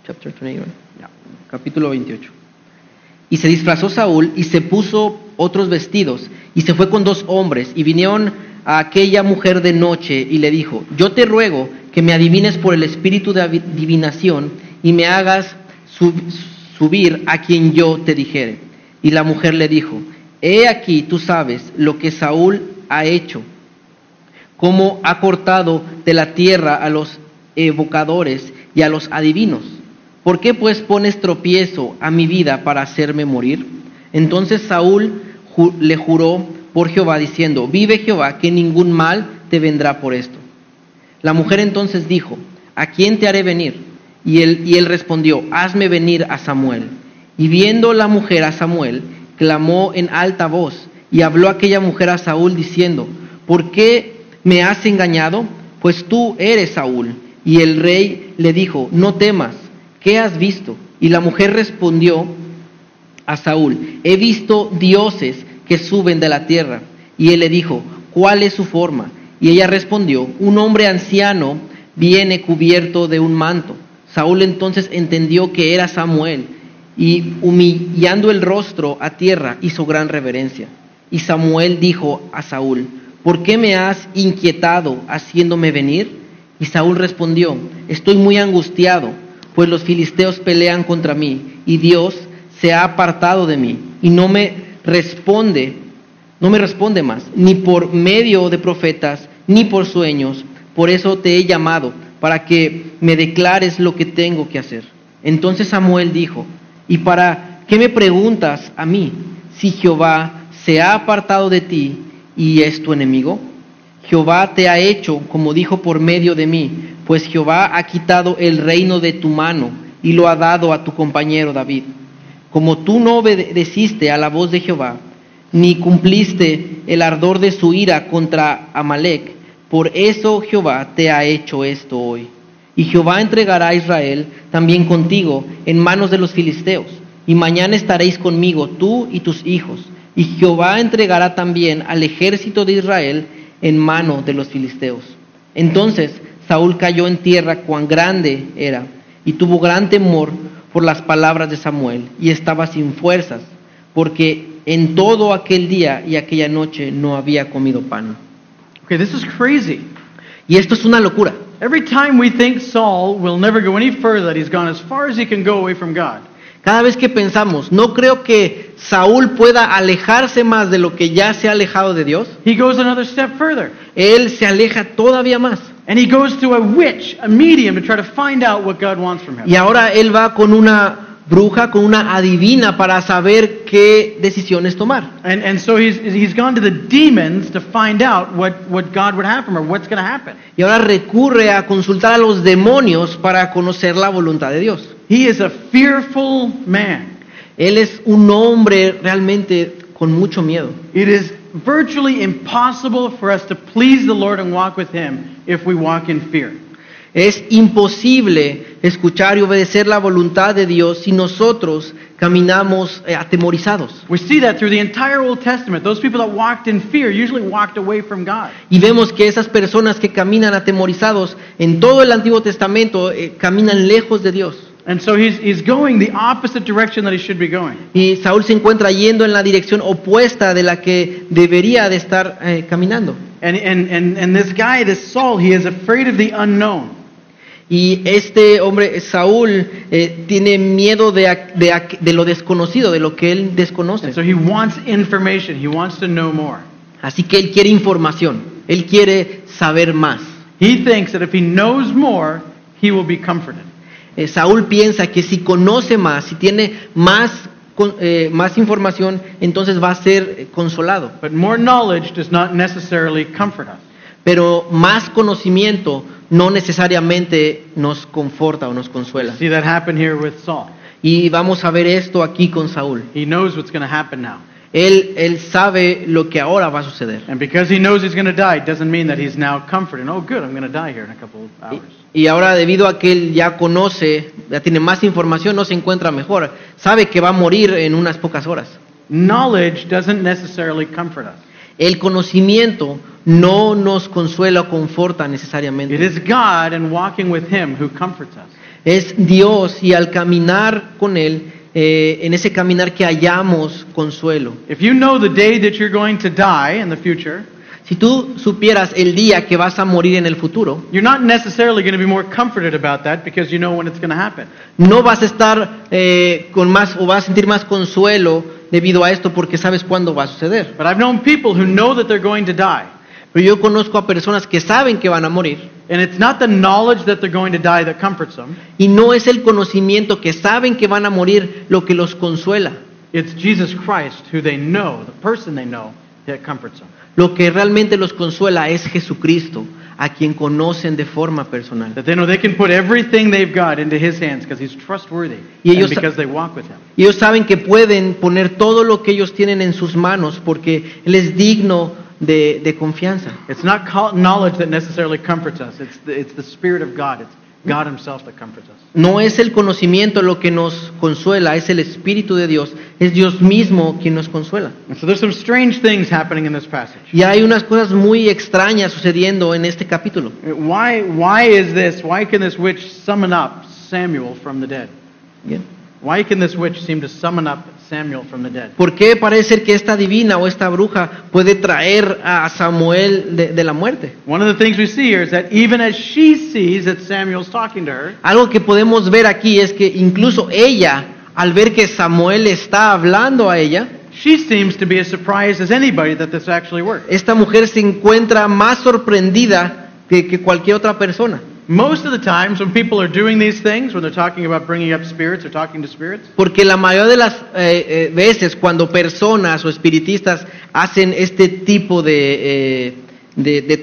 Chapter 20, right? Yeah. Capítulo 28. Y se disfrazó Saúl y se puso otros vestidos y se fue con 2 hombres y vinieron a aquella mujer de noche y le dijo, yo te ruego que me adivines por el espíritu de adivinación y me hagas subir a quien yo te dijere. Y la mujer le dijo, he aquí tú sabes lo que Saúl ha hecho, cómo ha cortado de la tierra a los evocadores y a los adivinos. ¿Por qué pues pones tropiezo a mi vida para hacerme morir? Entonces Saúl le juró por Jehová diciendo, vive Jehová, que ningún mal te vendrá por esto. La mujer entonces dijo, ¿a quién te haré venir? Y él respondió, hazme venir a Samuel. Y viendo la mujer a Samuel, clamó en alta voz, y habló aquella mujer a Saúl diciendo, ¿por qué me has engañado? Pues tú eres Saúl. Y el rey le dijo, no temas, ¿qué has visto? Y la mujer respondió a Saúl, he visto dioses que suben de la tierra. Y él le dijo, ¿cuál es su forma? Y ella respondió, un hombre anciano viene cubierto de un manto. Saúl entonces entendió que era Samuel, y humillando el rostro a tierra hizo gran reverencia. Y Samuel dijo a Saúl, ¿por qué me has inquietado haciéndome venir? Y Saúl respondió, estoy muy angustiado, pues los filisteos pelean contra mí, y Dios se ha apartado de mí, y no me responde más, ni por medio de profetas, ni por sueños. Por eso te he llamado, para que me declares lo que tengo que hacer. Entonces Samuel dijo, ¿y para qué me preguntas a mí, si Jehová se ha apartado de ti y es tu enemigo? Jehová te ha hecho como dijo por medio de mí, pues Jehová ha quitado el reino de tu mano y lo ha dado a tu compañero David. Como tú no obedeciste a la voz de Jehová, ni cumpliste el ardor de su ira contra Amalec, por eso Jehová te ha hecho esto hoy. Y Jehová entregará a Israel también contigo en manos de los filisteos, y mañana estaréis conmigo tú y tus hijos. Y Jehová entregará también al ejército de Israel en mano de los filisteos. Entonces Saúl cayó en tierra cuán grande era, y tuvo gran temor por las palabras de Samuel, y estaba sin fuerzas, porque en todo aquel día y aquella noche no había comido pan. Okay, this is crazy. Y esto es una locura. Every time we think Saul will never go any further, that he's gone as far as he can go away from God. Cada vez que pensamos, no creo que Saúl pueda alejarse más de lo que ya se ha alejado de Dios, He goes another step further. él se aleja todavía más. And he goes to a witch, a medium, to try to find out what God wants from him. Y ahora él va con una bruja, con una adivina para saber qué decisiones tomar. And so he's gone to the demons to find out what God would have from her, what's going to happen. Y ahora recurre a consultar a los demonios para conocer la voluntad de Dios. He is a fearful man. Él es un hombre realmente con mucho miedo. It is virtually impossible for us to please the Lord and walk with him if we walk in fear. Es imposible escuchar y obedecer la voluntad de Dios si nosotros caminamos atemorizados. We see that through the entire Old Testament. Those people that walked in fear usually walked away from God. Y vemos que esas personas que caminan atemorizados en todo el Antiguo Testamento caminan lejos de Dios. And so he's going the opposite direction that he should be going. Y Saúl se encuentra yendo en la dirección opuesta de la que debería de estar caminando. And this guy, this Saul, he is afraid of the unknown. Y este hombre, Saúl, tiene miedo de lo desconocido, de lo que él desconoce. And so he wants information. He wants to know more. Así que él quiere información, él quiere saber más. He thinks that if he knows more, he will be comforted. Saúl piensa que si conoce más, si tiene más información, entonces va a ser consolado. But more knowledge does not necessarily comfort us. Pero más conocimiento no necesariamente nos conforta o nos consuela. See that happen here with Saul. Y vamos a ver esto aquí con Saúl. He knows what's going to happen now. Él sabe lo que ahora va a suceder. And because he knows he's going to die, it doesn't mean that he's now comforted. Oh, good, I'm going to die here in a couple of hours. Y ahora debido a que él ya conoce, ya tiene más información, no se encuentra mejor. Sabe que va a morir en unas pocas horas. Knowledge doesn't necessarily comfort us. El conocimiento no nos consuela o conforta necesariamente. It is God and walking with him who comforts us. Es Dios y al caminar con Él, en ese caminar que hallamos consuelo. If you know the day that you're going to die in the future, Si tú supieras el día que vas a morir en el futuro, you're not necessarily going to be more comforted about that because you know when it's going to happen. no vas a estar con más o vas a sentir más consuelo debido a esto porque sabes cuándo va a suceder. But I've known people who know that they're going to die. Pero yo conozco a personas que saben que van a morir And it's not the knowledge that they're going to die that comforts them. y no es el conocimiento que saben que van a morir lo que los consuela. It's Jesus Christ who they know, the person they know, that comforts them. Lo que realmente los consuela es Jesucristo, a quien conocen de forma personal. That they know they can put everything they've got into his hands because he's trustworthy Y and ellos because they walk with him. Y ellos saben que pueden poner todo lo que ellos tienen en sus manos porque Él es digno de confianza. It's not knowledge that necessarily comforts us. It's the Spirit of God. It's God himself that comforts us. No es el conocimiento lo que nos consuela, es el Espíritu de Dios. Es Dios mismo quien nos consuela. And so there's some strange things happening in this passage. Y hay unas cosas muy extrañas sucediendo en este capítulo. Why is this? Why can this witch summon up Samuel from the dead? Bien. Why can this witch seem to summon up Samuel from the dead? ¿Por qué parece ser que esta divina o esta bruja puede traer a Samuel de la muerte? One of the things we see here is that even as she sees that Samuel's talking to her, Algo que podemos ver aquí es que incluso ella, al ver que Samuel está hablando a ella, she seems to be as surprised as anybody that this actually works. esta mujer se encuentra más sorprendida que cualquier otra persona. Most of the times when people are doing these things, when they're talking about bringing up spirits or talking to spirits, Porque la mayoría de las veces cuando personas o espiritistas hacen este tipo de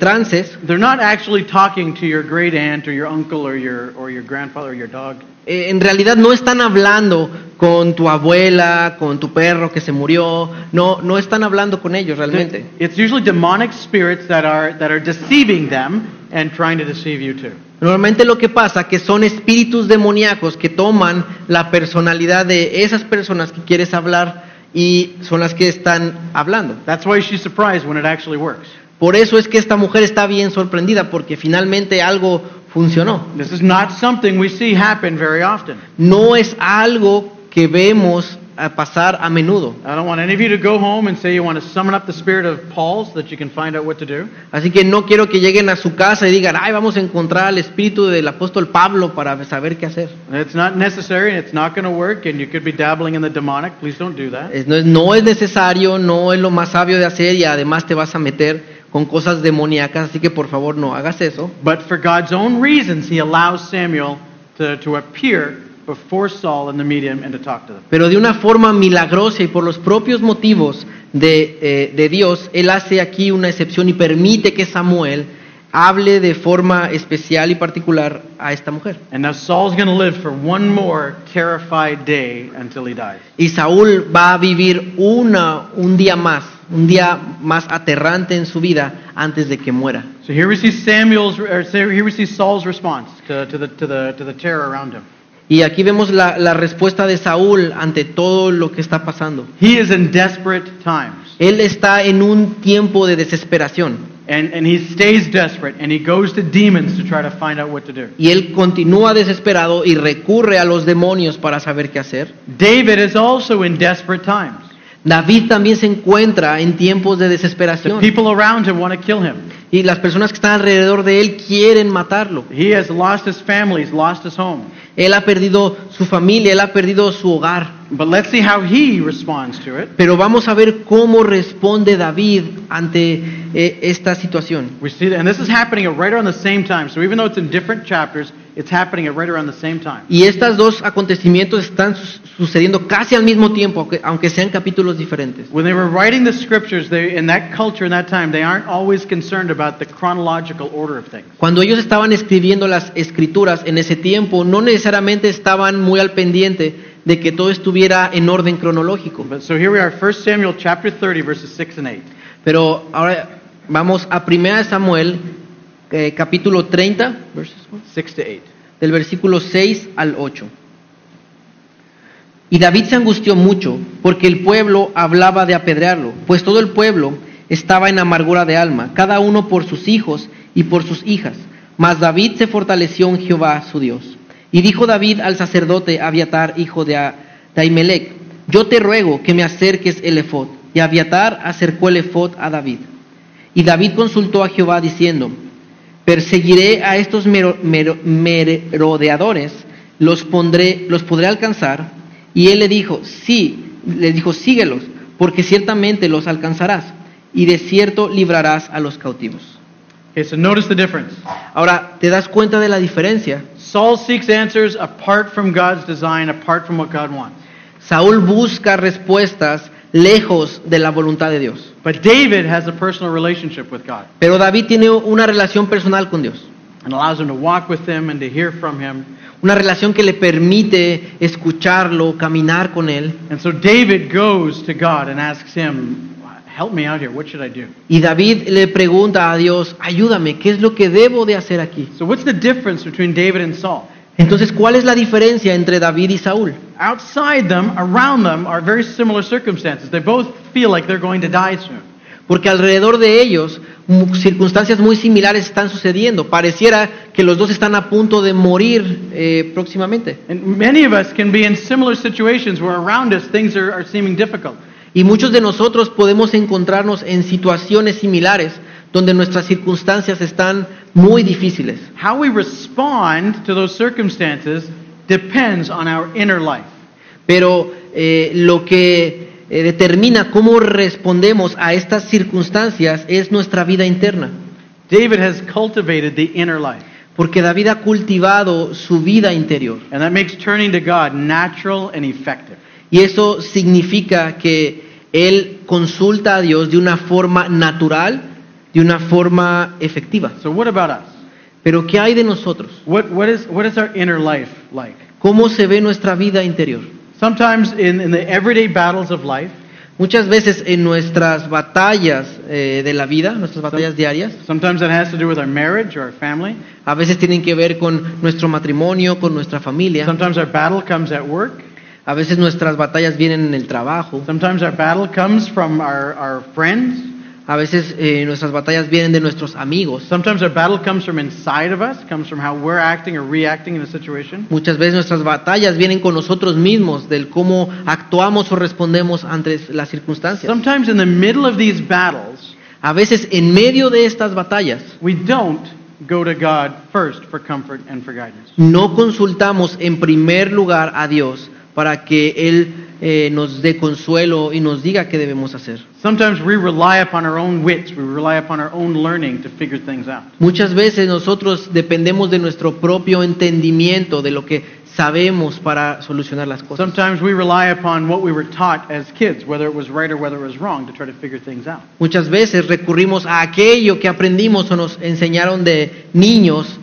trances, they're not actually talking to your great aunt or your uncle or your grandfather or your dog. en realidad no están hablando con tu abuela, con tu perro que se murió, no están hablando con ellos realmente. It's usually demonic spirits that are deceiving them and trying to deceive you too. Normalmente lo que pasa que son espíritus demoníacos que toman la personalidad de esas personas que quieres hablar y son las que están hablando. That's why she's surprised when it actually works. Por eso es que esta mujer está bien sorprendida porque finalmente algo funcionó. This is not something we see happen very often. No es algo que vemos pasar a menudo. I don't want any of you to go home and say you want to summon up the spirit of Paul so that you can find out what to do. Así que no quiero que lleguen a su casa y digan, ay, vamos a encontrar al espíritu del apóstol Pablo para saber qué hacer. It's not necessary and it's not going to work and you could be dabbling in the demonic. Please don't do that. No es necesario, no es lo más sabio de hacer y además te vas a meter con cosas demoníacas, así que por favor no hagas eso. But for God's own reasons, he allows Samuel to appear before Saul in the medium and to talk to them. Pero de una forma milagrosa y por los propios motivos de Dios, Él hace aquí una excepción y permite que Samuel hable de forma especial y particular a esta mujer. And now Saul's going to live for one more terrified day until he dies. Y Saúl va a vivir un día más un día más aterrante en su vida antes de que muera. So here we see Saul's response to the terror around him. Y aquí vemos la respuesta de Saúl ante todo lo que está pasando. He is in desperate times. Él está en un tiempo de desesperación. And he stays desperate, and he goes to demons to try to find out what to do. Y él continúa desesperado y recurre a los demonios para saber qué hacer. David is also in desperate times. David también se encuentra en tiempos de The desesperación. people around him want to kill him. Y las personas que están alrededor de él quieren matarlo. He has lost his family, he's lost his home. Él ha perdido su familia, él ha perdido su hogar. But let's see how he responds to it. Pero vamos a ver cómo responde David ante esta situación. We see that, and this is happening at right around the same time. So even though it's in different chapters, it's happening at right around the same time. Y estos dos acontecimientos están sucediendo casi al mismo tiempo, aunque sean capítulos diferentes. When they were writing the scriptures, in that culture, in that time, they aren't always concerned about the chronological order of things. Cuando ellos estaban escribiendo las escrituras en ese tiempo, no necesariamente estaban muy al pendiente de que todo estuviera en orden cronológico. But so here we are, 1 Samuel chapter 30, verses 6 and 8. Pero ahora vamos a 1 Samuel capítulo 30, verses 6 to 8. del versículo 6 al 8. Y David se angustió mucho porque el pueblo hablaba de apedrearlo, pues todo el pueblo estaba en amargura de alma, cada uno por sus hijos y por sus hijas. Mas David se fortaleció en Jehová su Dios. Y dijo David al sacerdote Abiatar, hijo de Ahimelech: yo te ruego que me acerques el efod. Y Abiatar acercó el efod a David. Y David consultó a Jehová diciendo: perseguiré a estos merodeadores, los podré alcanzar. Y él le dijo: síguelos, porque ciertamente los alcanzarás, y de cierto librarás a los cautivos. Okay, so notice the difference. Ahora, ¿te das cuenta de la diferencia? Saul seeks answers apart from God's design, apart from what God wants. Saúl busca respuestas lejos de la voluntad de Dios. But David has a personal relationship with God, Pero David tiene una relación personal con Dios. and allows him to walk with him and to hear from him. Una relación que le permite escucharlo, caminar con él. And so David goes to God and asks him, help me out here, what should I do? Y David le pregunta a Dios: ayúdame, ¿qué es lo que debo de hacer aquí? So what's the difference between David and Saul? Entonces, ¿cuál es la diferencia entre David y Saúl? Outside them, around them, are very similar circumstances. They both feel like they're going to die soon. Porque alrededor de ellos circunstancias muy similares están sucediendo. Pareciera que los dos están a punto de morir próximamente. And many of us can be in similar situations where around us things are seeming difficult. Y muchos de nosotros podemos encontrarnos en situaciones similares donde nuestras circunstancias están muy difíciles. How we respond to those circumstances depends on our inner life. Pero lo que determina cómo respondemos a estas circunstancias es nuestra vida interna. David has cultivated the inner life. Porque David ha cultivado su vida interior. And that makes turning to God natural and effective. Y eso significa que él consulta a Dios de una forma natural, de una forma efectiva. So what about us? Pero ¿qué hay de nosotros? What is our inner life like? ¿Cómo se ve nuestra vida interior? Sometimes in the everyday battles of life, Muchas veces en nuestras batallas de la vida, nuestras batallas diarias, sometimes that has to do with our marriage or our family. a veces tienen que ver con nuestro matrimonio, con nuestra familia. Sometimes our battle comes at work. A veces nuestras batallas vienen en el trabajo. Sometimes our battle comes from our friends. A veces nuestras batallas vienen de nuestros amigos. Sometimes our battle comes from inside of us, comes from how we're acting or reacting in a situation. Muchas veces nuestras batallas vienen con nosotros mismos, del cómo actuamos o respondemos ante las circunstancias. Sometimes in the middle of these battles, A veces en medio de estas batallas we don't go to God first for comfort and for guidance. no consultamos en primer lugar a Dios para que Él nos dé consuelo y nos diga qué debemos hacer. Sometimes we rely upon our own wits, we rely upon our own learning to figure things out. Muchas veces nosotros dependemos de nuestro propio entendimiento, de lo que sabemos para solucionar las cosas. Sometimes we rely upon what we were taught as kids, whether it was right or whether it was wrong, to try to figure things out. Muchas veces recurrimos a aquello que aprendimos o nos enseñaron de niños,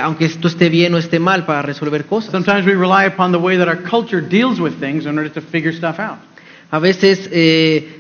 aunque esto esté bien o esté mal, para resolver cosas. Sometimes we rely upon the way that our culture deals with things in order to figure stuff out. A veces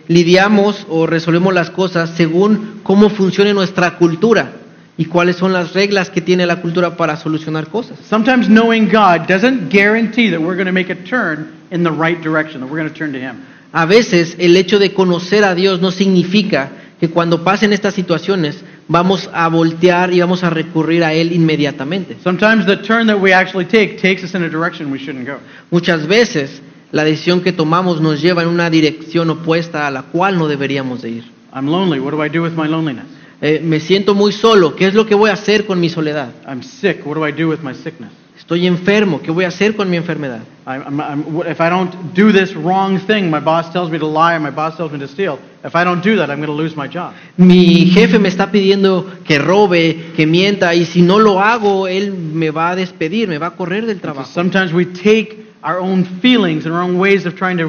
lidiamos o resolvemos las cosas según cómo funcione nuestra cultura y cuáles son las reglas que tiene la cultura para solucionar cosas. Sometimes knowing God doesn't guarantee that we're going to make a turn in the right direction, that we're going to turn to Him. A veces el hecho de conocer a Dios no significa que cuando pasen estas situaciones vamos a voltear y vamos a recurrir a Él inmediatamente. Sometimes the turn that we actually take takes us in a direction we shouldn't go. Muchas veces la decisión que tomamos nos lleva en una dirección opuesta a la cual no deberíamos de ir. I'm lonely. What do I do with my loneliness? Me siento muy solo. ¿Qué es lo que voy a hacer con mi soledad? I'm sick. What do I do with my sickness? Estoy enfermo. ¿Qué voy a hacer con mi enfermedad? If I don't do this wrong thing, my boss tells me to lie, my boss tells me to steal. If I don't do that, I'm going to lose my job. Mi jefe me está pidiendo que robe, que mienta, y si no lo hago, él me va a despedir, me va a correr del So trabajo. sometimes we take our own feelings and our own ways of trying to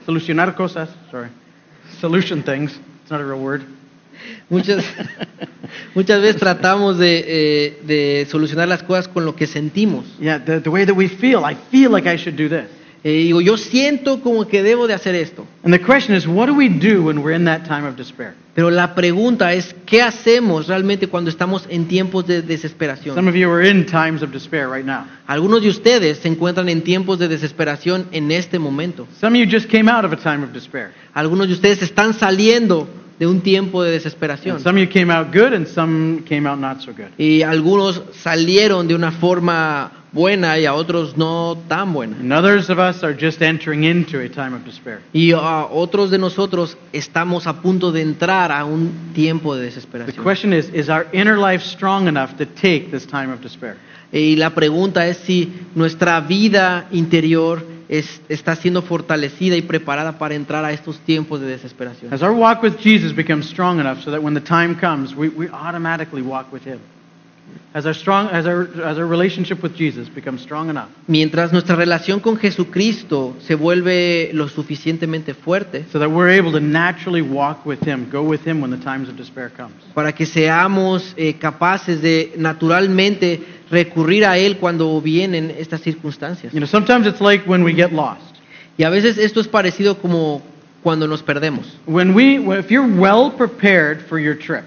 solucionar cosas. Sorry, solution things. It's not a real word. Muchas veces tratamos de solucionar las cosas con lo que sentimos. Yeah, the way that we feel. I feel like I should do this. Digo, yo siento como que debo de hacer esto. And the question is, what do we do when we're in that time of despair? Pero la pregunta es, ¿qué hacemos realmente cuando estamos en tiempos de desesperación? Some of you are in times of despair right now. Algunos de ustedes se encuentran en tiempos de desesperación en este momento. Some of you just came out of a time of despair. Algunos de ustedes están saliendo de un tiempo de desesperación. And some of you came out good and some came out not so good. Y algunos salieron de una forma buena y a otros no tan buena. And others of us are just entering into a time of despair. Y a otros de nosotros estamos a punto de entrar a un tiempo de The desesperación. question is our inner life strong enough to take this time of despair? Y la pregunta es si nuestra vida interior está siendo fortalecida y preparada para entrar a estos tiempos de desesperación. Has our walk with Jesus become strong enough so that when the time comes, we automatically walk with Him? Has our relationship with Jesus become strong enough Mientras nuestra relación con Jesucristo se vuelve lo suficientemente fuerte so that we're able to naturally walk with Him, go with Him when the times of despair comes? para que seamos capaces de naturalmente recurrir a Él cuando vienen estas circunstancias. You know, sometimes it's like when we get lost. Y a veces esto es parecido como cuando nos perdemos. If you're well prepared for your trip,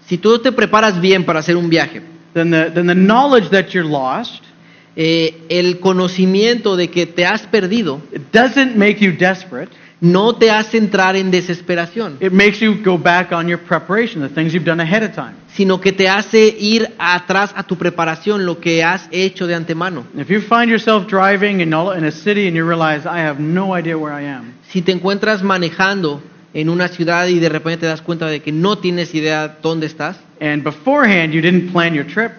Si tú te preparas bien para hacer un viaje, then the knowledge that you're lost, el conocimiento de que te has perdido it doesn't make you desperate. no te hace entrar en desesperación, It makes you go back on your preparation, the things you've done ahead of time. sino que te hace ir atrás a tu preparación, lo que has hecho de antemano. If you find yourself driving in a city and you realize, I have no idea where I am, Si te encuentras manejando en una ciudad y de repente te das cuenta de que no tienes idea dónde estás, and beforehand you didn't plan your trip,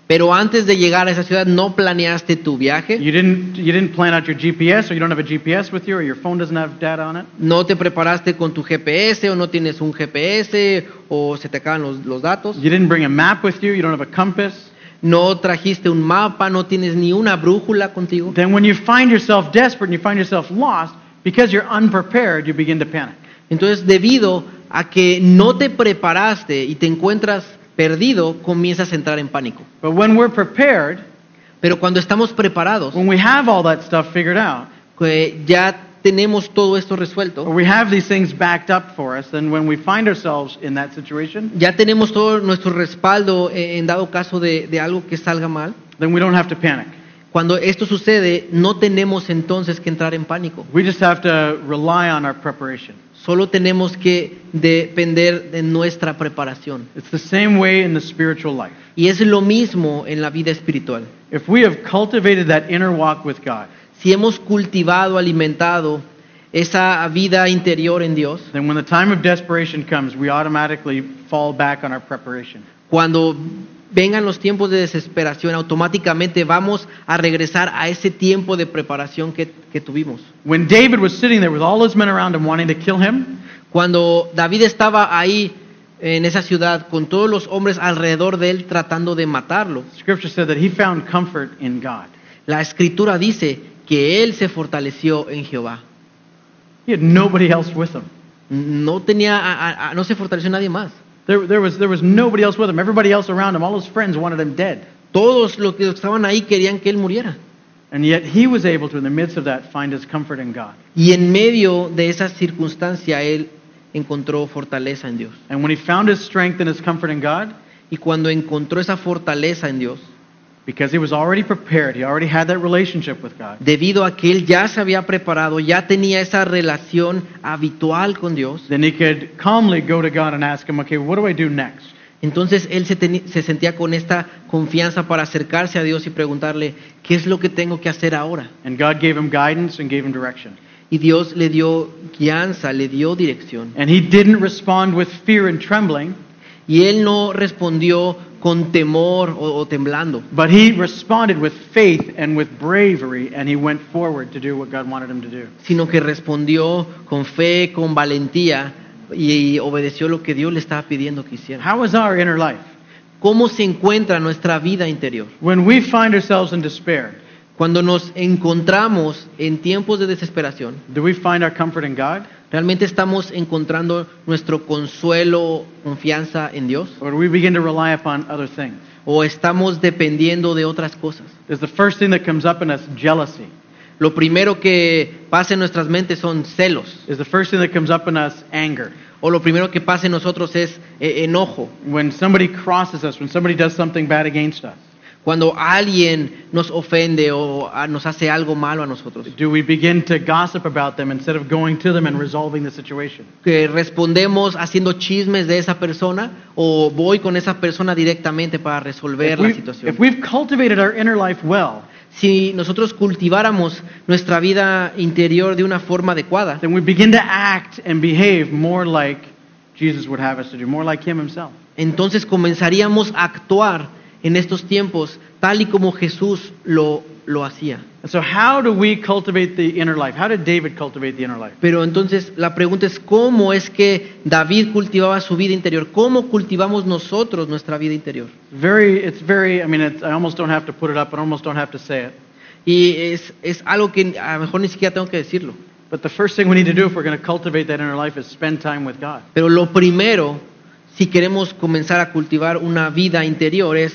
pero antes de llegar a esa ciudad no planeaste tu viaje, you didn't plan out your GPS, or you don't have a GPS with you, or your phone doesn't have data on it, no te preparaste con tu GPS o no tienes un GPS o se te acaban los datos, you didn't bring a map with you, you don't have a compass, no trajiste un mapa, no tienes ni una brújula contigo, then when you find yourself desperate and you find yourself lost, because you're unprepared, you begin to panic. entonces debido a que no te preparaste y te encuentras perdido, comienzas a entrar en pánico. But when we're prepared, Pero cuando estamos preparados, when we have all that stuff figured out, que ya tenemos todo esto or resuelto, we have these things backed up for us, then when we find ourselves in that situation, ya tenemos todo nuestro respaldo en dado caso de algo que salga mal. then we don't have to panic. Cuando esto sucede, no tenemos entonces que entrar en pánico. We just have to rely on our preparation. Solo tenemos que depender de nuestra preparación. It's the same way in the spiritual life. Y es lo mismo en la vida espiritual. If we have cultivated that inner walk with God, Si hemos cultivado, alimentado esa vida interior en Dios, then when the time of desperation comes, we automatically fall back on our preparation. cuando vengan los tiempos de desesperación, automáticamente vamos a regresar a ese tiempo de preparación que tuvimos. When David was sitting there with all his men around him wanting to kill him, Cuando David estaba ahí en esa ciudad con todos los hombres alrededor de él tratando de matarlo, Scripture said that he found comfort in God. la escritura dice que él se fortaleció en Jehová. He had nobody else with him. No se fortaleció nadie más. There was nobody else with him. Everybody else around him, all his friends wanted him dead. Todos los que estaban ahí querían que él muriera. And yet he was able to, in the midst of that, find his comfort in God. Y en medio de esa circunstancia él encontró fortaleza en Dios. And when he found his strength and his comfort in God, Y cuando encontró esa fortaleza en Dios, because he was already prepared, he already had that relationship with God, debido a que él ya se había preparado, ya tenía esa relación habitual con Dios, then he could calmly go to God and ask him, okay, what do I do next? entonces él se sentía con esta confianza para acercarse a Dios y preguntarle, ¿qué es lo que tengo que hacer ahora? And God gave him guidance and gave him direction. Y Dios le dio guianza, le dio dirección. And he didn't respond with fear and trembling, Y él no respondió con temor o temblando, but he responded with faith and with bravery, and he went forward to do what God wanted him to do. sino que respondió con fe, con valentía y obedeció lo que Dios le estaba pidiendo que hiciera. How is our inner life? ¿Cómo se encuentra nuestra vida interior? When we find ourselves in despair, Cuando nos encontramos en tiempos de desesperación, do we find our comfort in God? ¿realmente estamos encontrando nuestro consuelo, confianza en Dios? Or do we begin to rely upon other things? ¿O estamos dependiendo de otras cosas? Is the first thing that comes up in us jealousy? Lo primero que pasa en nuestras mentes son celos. Is the first thing that comes up in us anger? O lo primero que pasa en nosotros es enojo. When somebody crosses us, when somebody does something bad against us, Cuando alguien nos ofende o nos hace algo malo a nosotros. do we begin to gossip about them instead of going to them and resolving the situation? Que respondemos haciendo chismes de esa persona o voy con esa persona directamente para resolver la situación. If we've cultivated our inner life well, Si nosotros cultiváramos nuestra vida interior de una forma adecuada, then we begin to act and behave more like Jesus would have us to do, more like him himself. entonces comenzaríamos a actuar en estos tiempos tal y como Jesús lo hacía. And so how do we cultivate the inner life? How did David cultivate the inner life? Pero entonces la pregunta es ¿cómo es que David cultivaba su vida interior? ¿Cómo cultivamos nosotros nuestra vida interior? I almost don't have to put it up, I almost don't have to say it. Y es algo que a lo mejor ni siquiera tengo que decirlo. But the first thing we need to do if we're going to cultivate that inner life is spend time with God. Pero lo primero, si queremos comenzar a cultivar una vida interior, es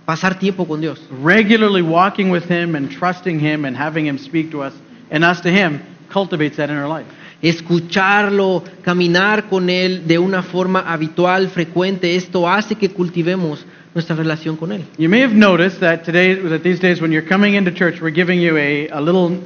pasar tiempo con Dios. Regularly walking with him and trusting him and having him speak to us and us to him cultivates that inner life. Escucharlo, caminar con Él de una forma habitual, frecuente, esto hace que cultivemos nuestra relación con Él. You may have noticed that these days when you're coming into church, we're giving you a little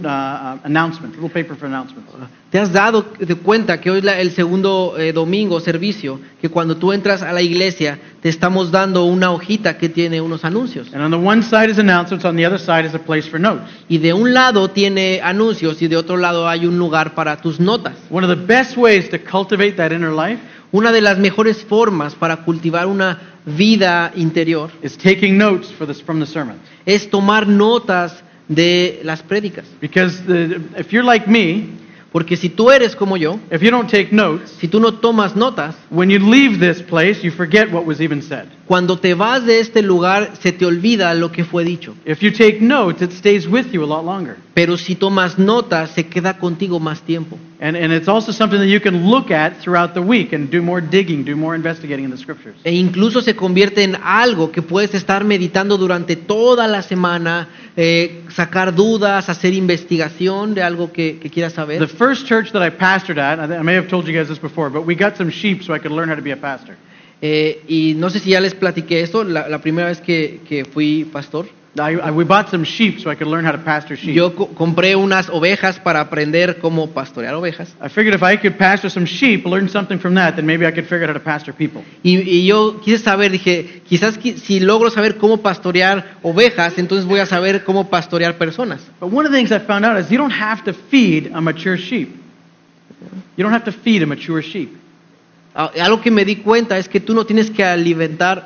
announcement, a little paper for announcements. ¿Te has dado de cuenta que hoy es el segundo domingo servicio, que cuando tú entras a la iglesia te estamos dando una hojita que tiene unos anuncios? And on the one side is announcements, on the other side is a place for notes. Y de un lado tiene anuncios y de otro lado hay un lugar para tus notas. One of the best ways to cultivate that inner life Una de las mejores formas para cultivar una vida interior is taking notes from the sermons. es tomar notas de las prédicas. Because if you're like me, Porque si tú eres como yo, if you don't take notes, si tú no tomas notas, when you leave this place, you forget what was even said. cuando te vas de este lugar se te olvida lo que fue dicho. If you take notes, it stays with you a lot longer. Pero si tomas notas, se queda contigo más tiempo. And it's also something that you can look at throughout the week and do more digging, do more investigating in the scriptures. E incluso se convierte en algo que puedes estar meditando durante toda la semana, sacar dudas, hacer investigación de algo que quieras The saber. first church that I pastored at, I may have told you guys this before, but we got some sheep so I could learn how to be a pastor. Y no sé si ya les platiqué esto, la primera vez que fui pastor. We bought some sheep so I could learn how to pastor sheep. Yo compré unas ovejas para aprender cómo pastorear ovejas. I figured if I could pastor some sheep, learn something from that, then maybe I could figure out how to pastor people. Y yo quise saber, dije, quizás si logro saber cómo pastorear ovejas, entonces voy a saber cómo pastorear personas. But one of the things I found out is you don't have to feed a mature sheep. You don't have to feed a mature sheep. Algo que me di cuenta es que tú no tienes que alimentar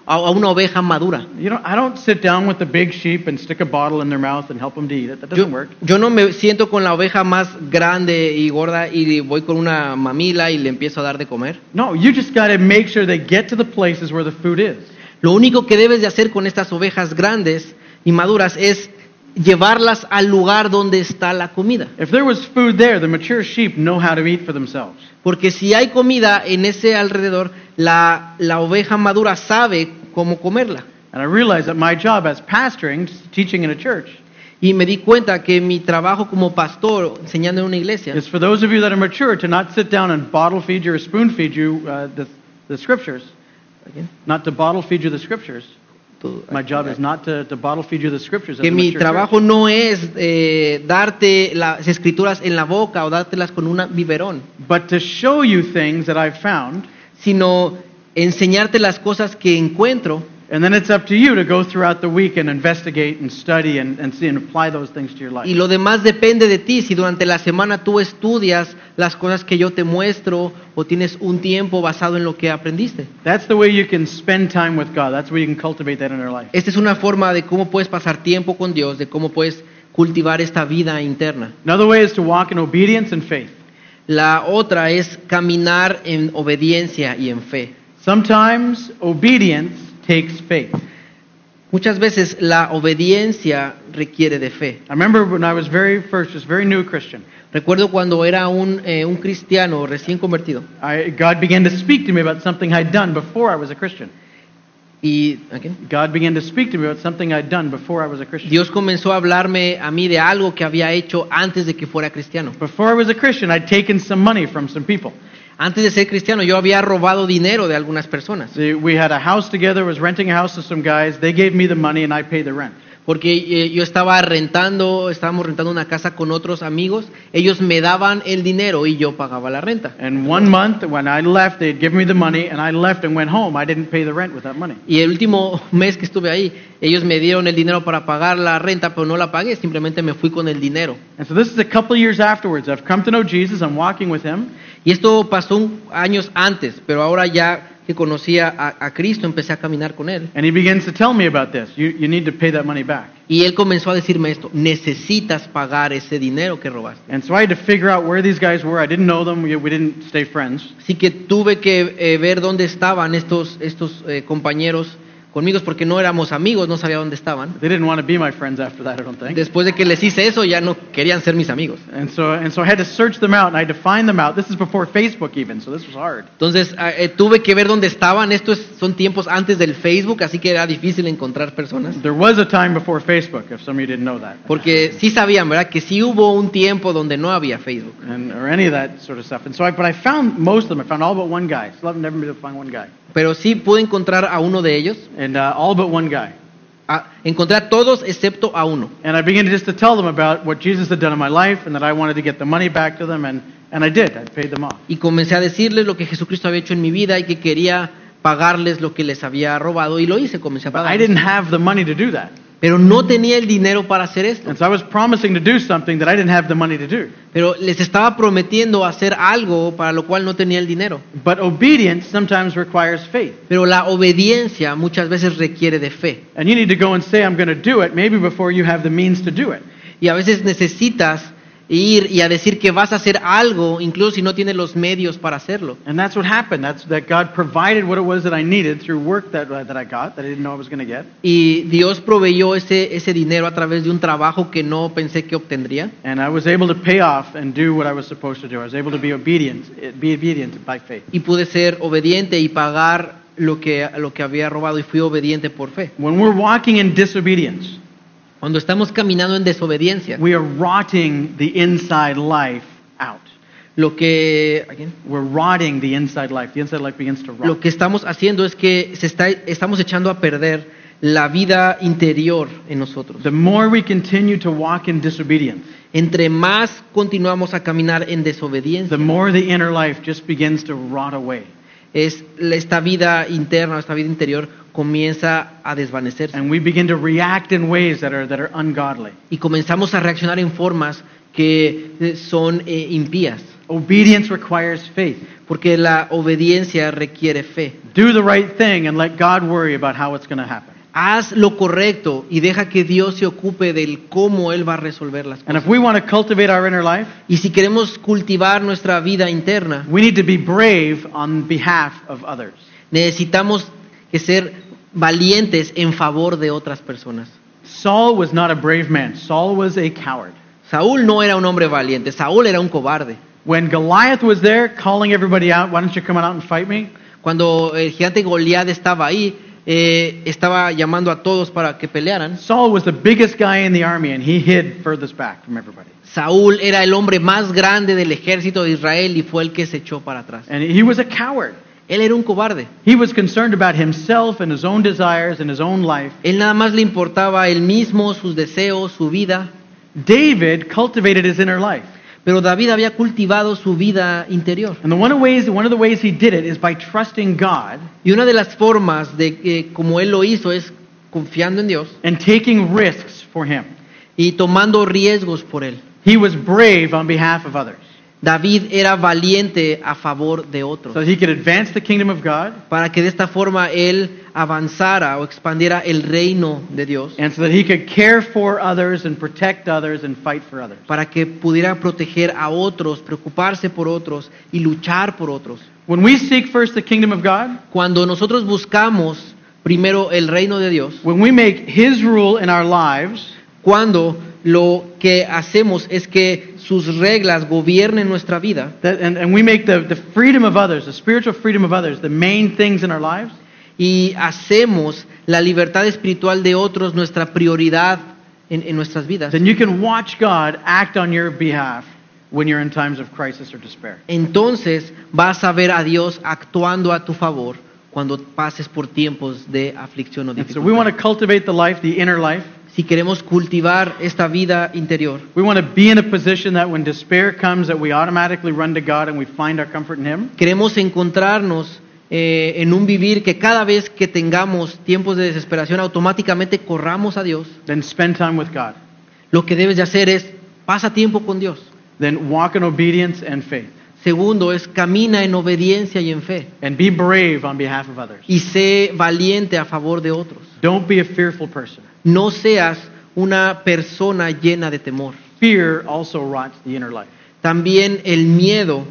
a una oveja madura. I don't sit down with the big sheep and stick a bottle in their mouth and help them to eat it. That doesn't work. Yo no me siento con la oveja más grande y gorda y voy con una mamila y le empiezo a dar de comer. No, you just got to make sure they get to the places where the food is. Lo único que debes de hacer con estas ovejas grandes y maduras es llevarlas al lugar donde está la comida. If there was food there, the mature sheep know how to eat for themselves. Porque si hay comida en ese alrededor, la oveja madura sabe cómo comerla. And I realized that my job as pastoring, teaching in a church, Y me di cuenta que mi trabajo como pastor, enseñando en una iglesia, is for those of you that are mature to not sit down and bottle feed you or spoon feed you the scriptures. Not to bottle feed you the scriptures. My job is not to bottle feed you the scriptures. as que a mi mature trabajo Christian. no es darte las escrituras en la boca o dártelas con un biberón, But to show you things that I've found, sino enseñarte las cosas que encuentro. and then it's up to you to go throughout the week and investigate and study and see and apply those things to your life. Y lo demás depende de ti. Si durante la semana tú estudias las cosas que yo te muestro o tienes un tiempo basado en lo que aprendiste. That's the way you can spend time with God. That's the way you can cultivate that in your life. Esta es una forma de cómo puedes pasar tiempo con Dios, de cómo puedes cultivar esta vida interna. Another way is to walk in obedience and faith. La otra es caminar en obediencia y en fe. Sometimes obedience takes faith. Muchas veces la obediencia requiere de fe. I remember when I was just very new Christian. Recuerdo cuando era un cristiano recién convertido. God began to speak to me about something I'd done before I was a Christian. Y ¿okay? God began to speak to me about something I'd done before I was a Christian. Dios comenzó a hablarme a mí de algo que había hecho antes de que fuera cristiano. Before I was a Christian, I'd taken some money from some people. Antes de ser cristiano, yo había robado dinero de algunas personas. See, we had a house together, was renting a house to some guys. They gave me the money and I paid the rent. Porque yo estábamos rentando una casa con otros amigos, ellos me daban el dinero y yo pagaba la renta. And 1 month, when I left, they'd give me the money and I left and went home. I didn't pay the rent with that money. Y el último mes que estuve ahí, ellos me dieron el dinero para pagar la renta, pero no la pagué, simplemente me fui con el dinero. And so this is a couple years afterwards. I've come to know Jesus. I'm walking with him. Y esto pasó años antes, pero ahora ya que conocía a Cristo, empecé a caminar con Él. And he begins to tell me about this. You need to pay that money back. Y Él comenzó a decirme esto: necesitas pagar ese dinero que robaste. And so I had to figure out where these guys were. I didn't know them. We didn't stay friends. Así que tuve que ver dónde estaban estos compañeros conmigo, porque no éramos amigos, no sabía dónde estaban. They didn't want to be my friends after that, I don't think. Después de que les hice eso, ya no querían ser mis amigos. And so I had to search them out and I had to find them out. This is before Facebook even, so this was hard. Entonces tuve que ver dónde estaban. Son tiempos antes del Facebook, así que era difícil encontrar personas. There was a time before Facebook, if some of you didn't know that. Porque sí sabían, ¿verdad? Que sí hubo un tiempo donde no había Facebook. Or any of that sort of stuff. And so but I found most of them. I found all but one guy. Still haven't never been able to find one guy. Pero sí pude encontrar a uno de ellos. And all but one guy. Encontré a todos excepto a uno. And I began to tell them about what Jesus had done in my life and that I wanted to get the money back to them, and I did. I paid them off. Y comencé a decirles lo que Jesucristo había hecho en mi vida y que quería pagarles lo que les había robado, y lo hice, comencé a But I pagarles. didn't have the money to do that. Pero no tenía el dinero para hacer esto. And so I was promising to do something that I didn't have the money to do. Pero les estaba prometiendo hacer algo para lo cual no tenía el dinero. But obedience sometimes requires faith. Pero la obediencia muchas veces requiere de fe. And you need to go and say, I'm going to do it, maybe before you have the means to do it. Y a veces necesitas ir y a decir que vas a hacer algo, incluso si no tienes los medios para hacerlo. And that's what happened. That God provided what it was that I needed through work that I got, that I didn't know I was going to get. Y Dios proveyó ese dinero a través de un trabajo que no pensé que obtendría. And I was able to pay off and do what I was supposed to do. I was able to be obedient by faith. Y pude ser obediente y pagar lo que había robado, y fui obediente por fe. When we're walking in disobedience, Cuando estamos caminando en desobediencia, we are rotting the inside life out. lo que We're rotting the inside life. The inside life begins to lo rot. que estamos haciendo es que estamos echando a perder la vida interior en nosotros. The more we continue to walk in disobedience, Entre más continuamos a caminar en the desobediencia, more the inner life just begins to rot away. esta vida interna, esta vida interior comienza a desvanecerse. And we begin to react in ways that are ungodly. Y comenzamos a reaccionar en formas que son impías. Obedience requires faith. Porque la obediencia requiere fe. Do the right thing and let God worry about how it's going to happen. Haz lo correcto y deja que Dios se ocupe del cómo Él va a resolver las And if cosas. we want to cultivate our inner life, Y si queremos cultivar nuestra vida interna, we need to be brave on behalf of others. necesitamos que ser valientes en favor de otras personas. Saul was not a brave man. Saul was a coward. Saúl no era un hombre valiente, Saúl era un cobarde. When Goliath was there calling everybody out, why don't you come out and fight me? Cuando el gigante Goliat estaba ahí, estaba llamando a todos para que pelearan. Saul was the biggest guy in the army, and he hid furthest back from everybody. Saúl era el hombre más grande del ejército de Israel y fue el que se echó para atrás. And he was a coward. Él era un cobarde. He was concerned about himself and his own desires and his own life. Él nada más le importaba él mismo, sus deseos, su vida. David cultivated his inner life. Pero David había cultivado su vida interior. And one of the ways he did it is by trusting God Y una de las formas de como él lo hizo es confiando en Dios and taking risks for him. y tomando riesgos por él. He was brave on behalf of others, David era valiente a favor de otros, so that he could advance the kingdom of God para que de esta forma él avanzara o expandiera el reino de Dios, and so that he could care for others and protect others and fight for others. para que pudiera proteger a otros, preocuparse por otros y luchar por otros. When we seek first the kingdom of God, Cuando nosotros buscamos primero el reino de Dios, when we make his rule in our lives, cuando lo que hacemos es que sus reglas gobiernen nuestra vida and we make the freedom of others, the spiritual freedom of others, the main things in our lives, y hacemos la libertad espiritual de otros nuestra prioridad en nuestras vidas, then you can watch God act on your behalf when you're in times of crisis or despair. entonces vas a ver a Dios actuando a tu favor cuando pases por tiempos de aflicción o And so we want dificultad. to cultivate the life, the inner life. Si queremos cultivar esta vida interior, We want to be in a position that when despair comes, that we automatically run to God and we find our comfort in Him. queremos encontrarnos en un vivir que cada vez que tengamos tiempos de desesperación automáticamente corramos a Dios. Then spend time with God. Lo que debes de hacer es pasa tiempo con Dios. Then walk in obedience and faith. Segundo es camina en obediencia y en fe And be brave on behalf of others. y sé valiente a favor de otros. Don't be a fearful person. No seas una persona llena de temor. Fear also rots the inner life. También el miedo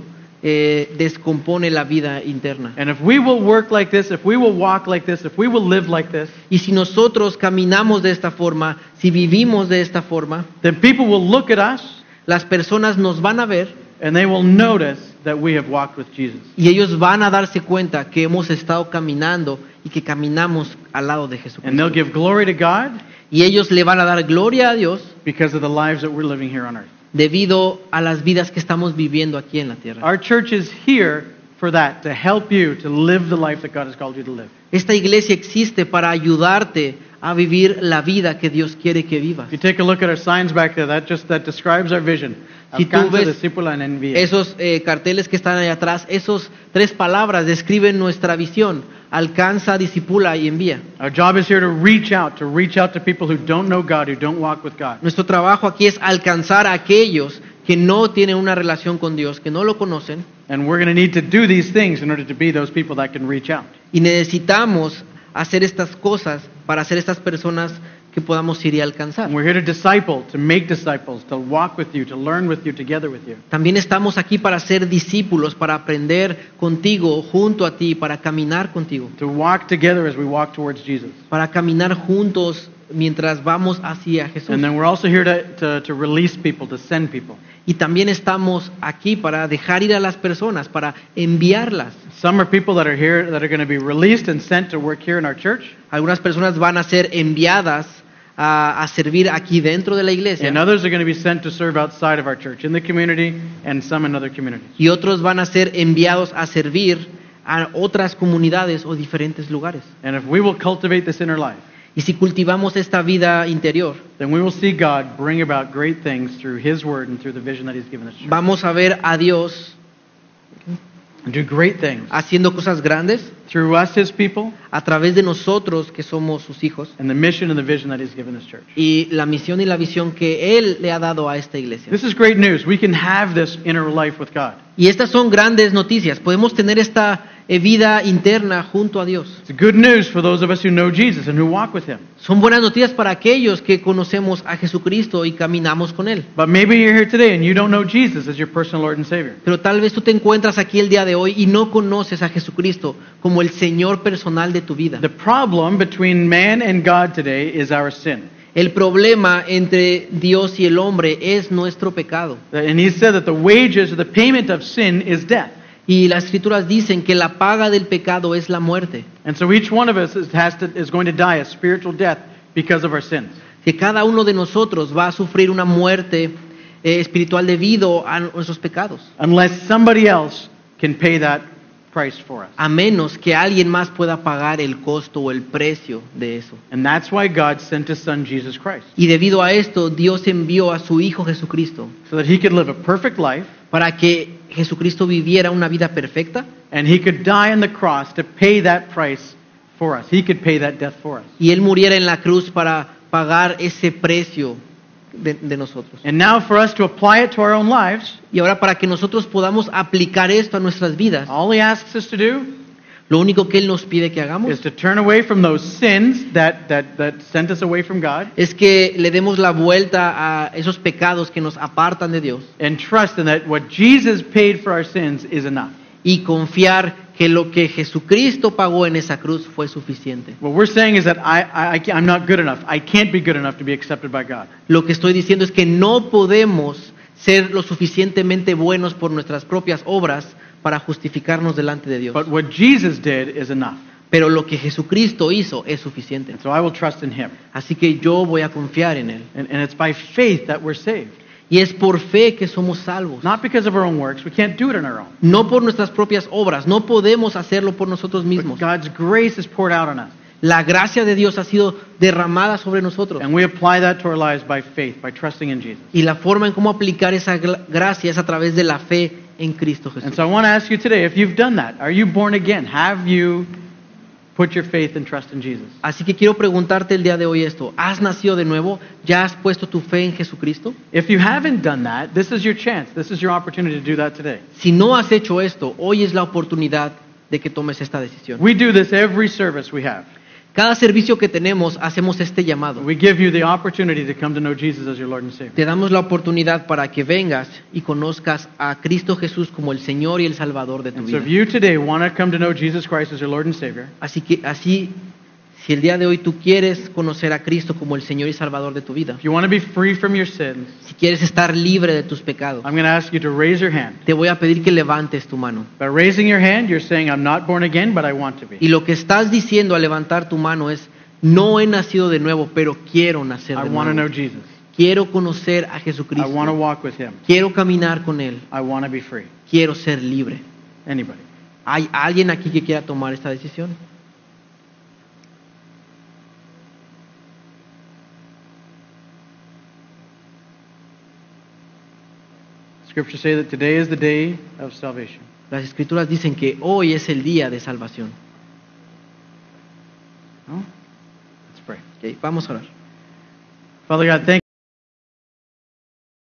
descompone la vida interna. And if we will work like this, if we will walk like this, if we will live like this, Y si nosotros caminamos de esta forma, si vivimos de esta forma, then people will look at us las personas nos van a ver and they will notice that we have walked with Jesus. y ellos van a darse cuenta que hemos estado caminando y que caminamos al lado de And Jesucristo. they'll give glory to God Y ellos le van a dar gloria a Dios because of the lives that we're living here on earth. debido a las vidas que estamos viviendo aquí en la tierra. Our church is here for that, to help you to live the life that God has called you to live. Esta iglesia existe para ayudarte a vivir la vida que Dios quiere que vivas. If you take a look at our signs back there, that describes our vision. Si tú Alcanza, ves discípula, and envía. Esos carteles que están allá atrás, esos tres palabras describen nuestra visión: alcanza, disipula y envía. Our job is here to reach out to people who don't know God, who don't walk with God. Nuestro trabajo aquí es alcanzar a aquellos que no tienen una relación con Dios, que no lo conocen, And we're going to need to do these things in order to be those people that can reach out. y necesitamos hacer estas cosas para ser estas personas que podamos ir y alcanzar. And we're here to disciple, to make disciples, to walk with you, to learn with you, together with you. También estamos aquí para ser discípulos, para aprender contigo, junto a ti, para caminar contigo, To walk together as we walk towards Jesus. para caminar juntos mientras vamos hacia Jesús. And then we're also here to release people, to send people. Y también estamos aquí para dejar ir a las personas, para enviarlas. Some are people that are here that are going to be released and sent to work here in our church. Algunas personas van a ser enviadas a servir aquí dentro de la iglesia. And others are going to be sent to serve outside of our church, in the community, and some in other communities. Y otros van a ser enviados a servir a otras comunidades o diferentes lugares. And if we will cultivate this inner life, Y si cultivamos esta vida interior, then we will see God bring about great things through His Word and through the vision that He's given us. vamos a ver a Dios And do great things haciendo cosas grandes through us, His people, a través de nosotros que somos sus hijos and the mission and the vision that He's given this church. y la misión y la visión que Él le ha dado a esta iglesia. This is great news. We can have this inner life with God. Y estas son grandes noticias. Podemos tener esta vida interna junto a Dios. It's good news for those of us who know Jesus and who walk with Him. Son buenas noticias para aquellos que conocemos a Jesucristo y caminamos con Él. But maybe you're here today and you don't know Jesus as your personal Lord and Savior. Pero tal vez tú te encuentras aquí el día de hoy y no conoces a Jesucristo como el Señor personal de tu vida. The problem between man and God today is our sin. El problema entre Dios y el hombre es nuestro pecado. And He said that the wages or the payment of sin is death. Y las escrituras dicen que la paga del pecado es la muerte. And so each one of us is going to die a spiritual death because of our sins. Que cada uno de nosotros va a sufrir una muerte espiritual debido a nuestros pecados. Unless somebody else can pay that price for us. A menos que alguien más pueda pagar el costo o el precio de eso. And that's why God sent His Son, Jesus Christ. Y debido a esto, Dios envió a su Hijo Jesucristo So that He could live a perfect life para que Jesucristo viviera una vida perfecta and He could die on the cross to pay that price for us. He could pay that death for us. y Él muriera en la cruz para pagar ese precio de nosotros. And now for us to apply it to our own lives, Y ahora para que nosotros podamos aplicar esto a nuestras vidas, all He asks us to do lo único que Él nos pide que hagamos is to turn away from those sins that sent us away from God es que le demos la vuelta a esos pecados que nos apartan de Dios and trust in that what Jesus paid for our sins is enough. y confiar que lo que Jesucristo pagó en esa cruz fue suficiente. What we're saying is that I'm not good enough. I can't be good enough to be accepted by God. Lo que estoy diciendo es que no podemos ser lo suficientemente buenos por nuestras propias obras para justificarnos delante de Dios. But what Jesus did is enough. Pero lo que Jesucristo hizo es suficiente. And so I will trust in Him. Así que yo voy a confiar en Él. And it's by faith that we're saved. Y es por fe que somos salvos. Not because of our own works. We can't do it on our own. No por nuestras propias obras. No podemos hacerlo por nosotros But mismos. God's grace is poured out on us. La gracia de Dios ha sido derramada sobre nosotros. And we apply that to our lives by faith, by trusting in Jesus. Y la forma en cómo aplicar esa gracia es a través de la fe en Cristo And Jesús. so I want to ask you today, if you've done that, are you born again? Have you put your faith and trust in Jesus? Así que quiero preguntarte el día de hoy esto. ¿Has nacido de nuevo? ¿Ya has puesto tu fe en Jesucristo? If you haven't done that, this is your chance. This is your opportunity to do that today. Si no has hecho esto, hoy es la oportunidad de que tomes esta decisión. We do this every service we have. Cada servicio que tenemos, hacemos este llamado. We give you the opportunity to come to know Jesus as your Lord and Savior. Te damos la oportunidad para que vengas y conozcas a Cristo Jesús como el Señor y el Salvador de tu And so vida. if you today want to come to know Jesus Christ as your Lord and Savior, Así, si el día de hoy tú quieres conocer a Cristo como el Señor y Salvador de tu vida, if you want to be free from your sins, si quieres estar libre de tus pecados, I'm going to ask you to raise your hand. te voy a pedir que levantes tu mano. By raising your hand, you're saying, I'm not born again, but I want to be. Y lo que estás diciendo al levantar tu mano es, no he nacido de nuevo, pero quiero nacer I de want to know nuevo. Jesus. Quiero conocer a I Jesucristo. want to walk with Him. Quiero caminar con Él. I want to be free. Quiero ser libre. Anybody? ¿Hay alguien aquí que quiera tomar esta decisión? Scriptures say that today is the day of salvation. Las Escrituras dicen que hoy es el día de salvación. No? Let's pray. Ok, vamos a orar. Father God, thank